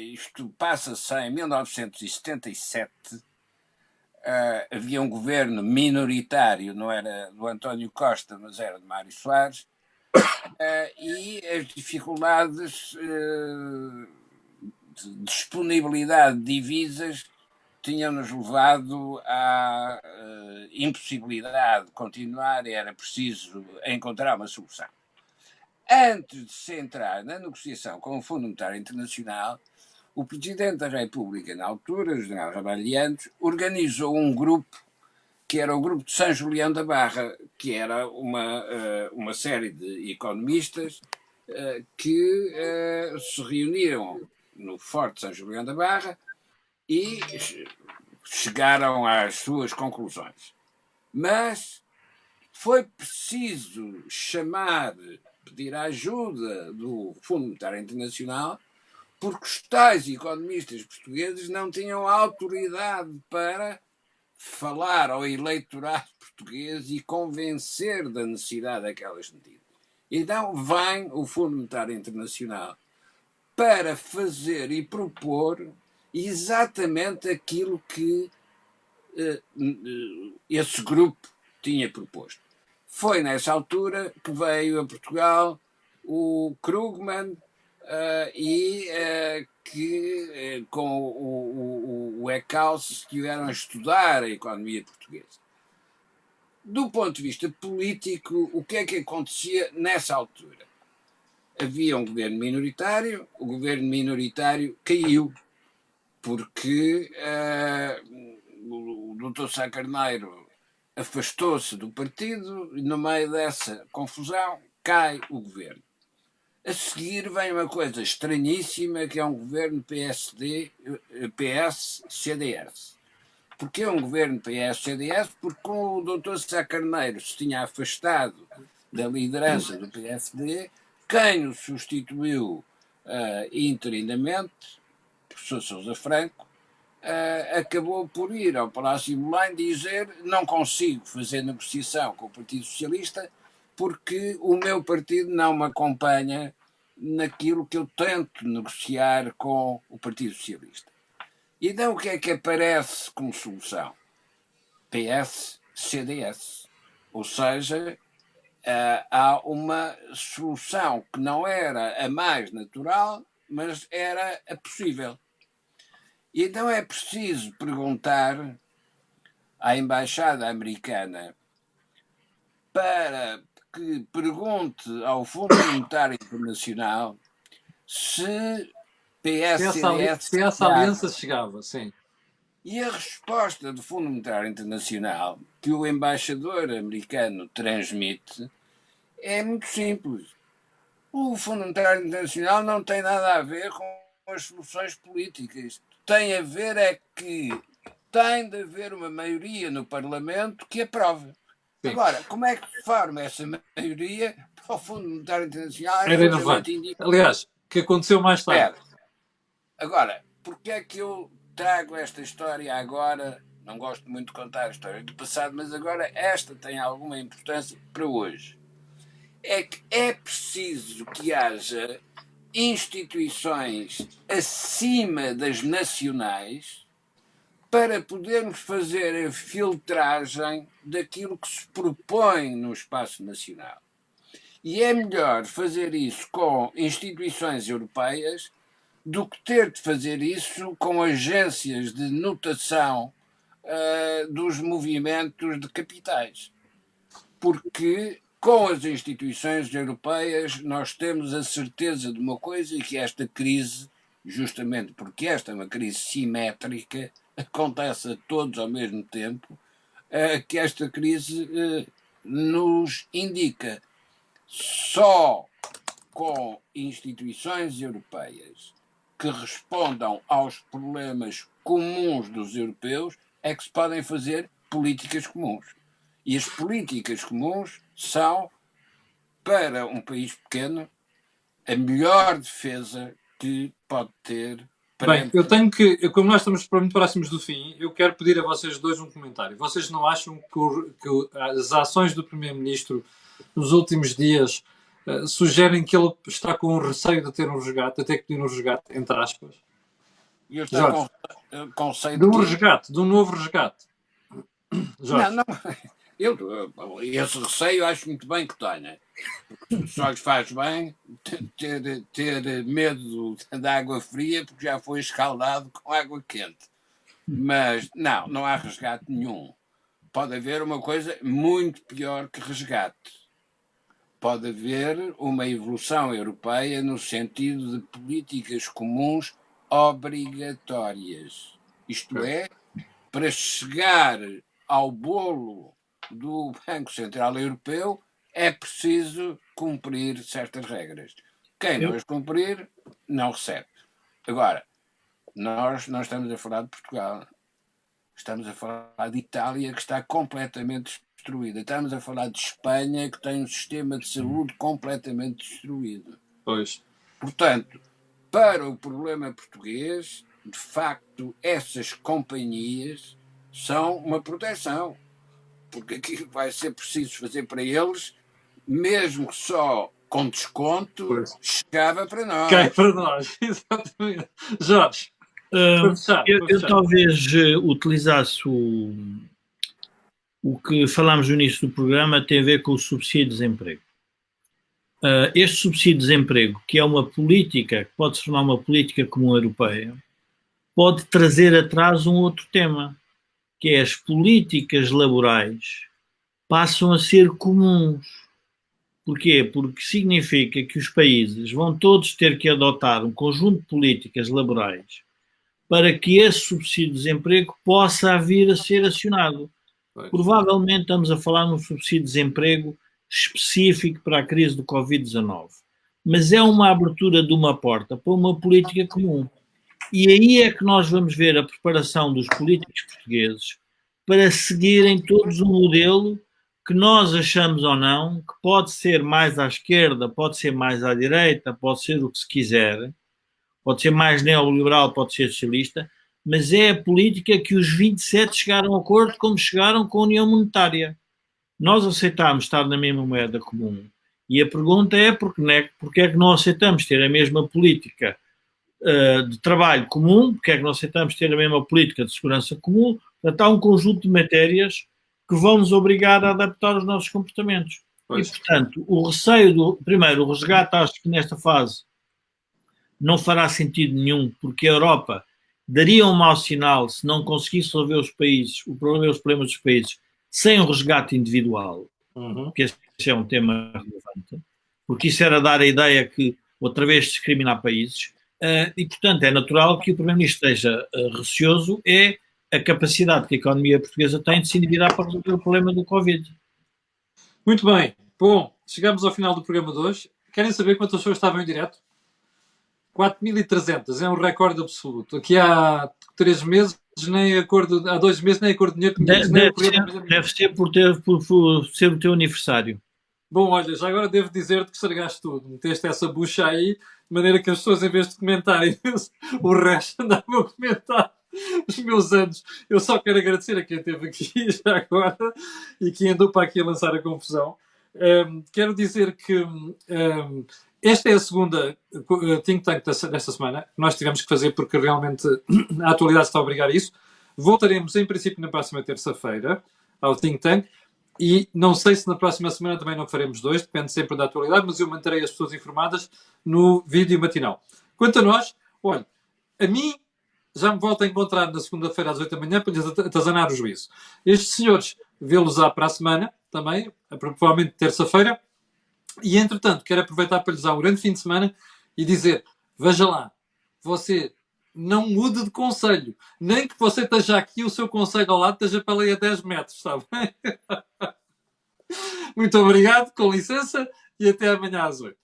B: isto passa-se em 1977, havia um governo minoritário, não era do António Costa, mas era de Mário Soares, e as dificuldades de disponibilidade de divisas tinham-nos levado à impossibilidade de continuar e era preciso encontrar uma solução. Antes de se entrar na negociação com o Fundo Monetário Internacional, o Presidente da República, na altura, o General Ramalhianos, organizou um grupo que era o Grupo de São Julião da Barra, que era uma série de economistas que se reuniram no Forte São Julião da Barra e chegaram às suas conclusões. Mas foi preciso pedir a ajuda do Fundo Monetário Internacional, porque os tais economistas portugueses não tinham autoridade para falar ao eleitorado português e convencer da necessidade daquelas medidas. Então vem o Fundo Monetário Internacional para fazer e propor exatamente aquilo que esse grupo tinha proposto. Foi nessa altura que veio a Portugal o Krugman que com o Eckhaus estiveram a estudar a economia portuguesa. Do ponto de vista político, o que é que acontecia nessa altura? Havia um governo minoritário, o governo minoritário caiu, porque o Dr. Sá Carneiro afastou-se do partido e no meio dessa confusão cai o governo. A seguir vem uma coisa estranhíssima, que é um governo PS-CDS. Porquê um governo PS-CDS? Porque com o Dr. Sá Carneiro se tinha afastado da liderança do PSD, quem o substituiu interinamente, o professor Sousa Franco, acabou por ir ao Palácio de Belém dizer: não consigo fazer negociação com o Partido Socialista porque o meu partido não me acompanha naquilo que eu tento negociar com o Partido Socialista. Então o que é que aparece como solução? PS-CDS. Ou seja, há uma solução que não era a mais natural, mas era a possível. E então é preciso perguntar à Embaixada Americana para que pergunte ao Fundo Monetário Internacional se PS-CDS
A: Se essa aliança chegava, sim.
B: E a resposta do Fundo Monetário Internacional que o embaixador americano transmite é muito simples. O Fundo Monetário Internacional não tem nada a ver com as soluções políticas. Tem a ver é que tem de haver uma maioria no Parlamento que aprove. Sim. Agora, como é que se forma essa maioria para o Fundo Monetário Internacional?
A: Era irrelevante. Aliás, que aconteceu mais tarde.
B: Agora, porque é que eu trago esta história agora? Não gosto muito de contar a história do passado, mas agora esta tem alguma importância para hoje. É que é preciso que haja instituições acima das nacionais para podermos fazer a filtragem daquilo que se propõe no espaço nacional. E é melhor fazer isso com instituições europeias do que ter de fazer isso com agências de notação dos movimentos de capitais. Porque com as instituições europeias nós temos a certeza de uma coisa, e que esta crise justamente porque esta é uma crise simétrica, acontece a todos ao mesmo tempo, que esta crise nos indica. Só com instituições europeias que respondam aos problemas comuns dos europeus é que se podem fazer políticas comuns. E as políticas comuns são, para um país pequeno, a melhor defesa que pode ter.
A: Bem, eu tenho que, como nós estamos muito próximos do fim, eu quero pedir a vocês dois um comentário. Vocês não acham que as ações do Primeiro-Ministro nos últimos dias sugerem que ele está com receio de ter um resgate, de ter que pedir um resgate, entre aspas?
B: Eu estou com receio
A: de um resgate, de um novo resgate.
B: Jorge. Não. Esse receio acho muito bem que tenha. Só lhes faz bem ter medo da água fria porque já foi escaldado com água quente. Mas não há resgate nenhum. Pode haver uma coisa muito pior que resgate. Pode haver uma evolução europeia no sentido de políticas comuns obrigatórias. Isto é, para chegar ao bolo do Banco Central Europeu é preciso cumprir certas regras. Quem não as cumprir, não recebe. Agora, nós não estamos a falar de Portugal. Estamos a falar de Itália, que está completamente destruída. Estamos a falar de Espanha, que tem um sistema de saúde completamente destruído.
A: Pois.
B: Portanto, para o problema português, de facto, essas companhias são uma proteção. Porque aquilo vai ser preciso fazer para eles, mesmo que só com desconto, chegava para nós.
A: Cai para nós, exatamente. Jorge,
C: eu talvez utilizasse o que falámos no início do programa, tem a ver com o subsídio de desemprego. Este subsídio de desemprego, que é uma política, que pode se tornar uma política comum europeia, pode trazer atrás um outro tema, que é as políticas laborais passam a ser comuns. Porquê? Porque significa que os países vão todos ter que adotar um conjunto de políticas laborais para que esse subsídio de desemprego possa vir a ser acionado. Provavelmente estamos a falar de um subsídio de desemprego específico para a crise do Covid-19. Mas é uma abertura de uma porta para uma política comum. E aí é que nós vamos ver a preparação dos políticos portugueses para seguirem todos um modelo que nós achamos ou não, que pode ser mais à esquerda, pode ser mais à direita, pode ser o que se quiser, pode ser mais neoliberal, pode ser socialista, mas é a política que os 27 chegaram a acordo como chegaram com a União Monetária. Nós aceitámos estar na mesma moeda comum. E a pergunta é porque é que não aceitamos ter a mesma política de trabalho comum, porque é que não aceitamos ter a mesma política de segurança comum. Portanto, há um conjunto de matérias que vão nos obrigar a adaptar os nossos comportamentos. Pois. E, portanto, o receio primeiro, o resgate, acho que nesta fase não fará sentido nenhum, porque a Europa daria um mau sinal se não conseguisse resolver os problemas dos países sem um resgate individual, porque esse é um tema relevante, porque isso era dar a ideia que outra vez discriminar países, e portanto é natural que o Primeiro-Ministro esteja receoso é a capacidade que a economia portuguesa tem de se endividar para resolver o problema do Covid.
A: Muito bem. Bom, chegamos ao final do programa de hoje. Querem saber quantas pessoas estavam em direto? 4.300, é um recorde absoluto. Aqui há 3 meses, há 2 meses, nem acordo de dinheiro.
C: Deve ser por ser o teu aniversário.
A: Bom, olha, já agora devo dizer-te que estragaste tudo. Meteste essa bucha aí, de maneira que as pessoas, em vez de comentarem o resto, andavam a comentar os meus anos. Eu só quero agradecer a quem esteve aqui já agora e que andou para aqui a lançar a confusão. Quero dizer que esta é a segunda think tank desta semana que nós tivemos que fazer porque realmente a atualidade está a obrigar a isso. Voltaremos, em princípio, na próxima terça-feira ao think tank e não sei se na próxima semana também não faremos 2, depende sempre da atualidade, mas eu manterei as pessoas informadas no vídeo matinal. Quanto a nós, olha, a mim já me volto a encontrar na segunda-feira às 8 da manhã para lhes atazanar o juízo. Estes senhores vê-los para a semana também, provavelmente terça-feira. E, entretanto, quero aproveitar para lhes dar um grande fim de semana e dizer, veja lá, você não mude de conselho. Nem que você esteja aqui, o seu conselho ao lado esteja para ali a 10 metros, está bem? Muito obrigado, com licença, e até amanhã às 8.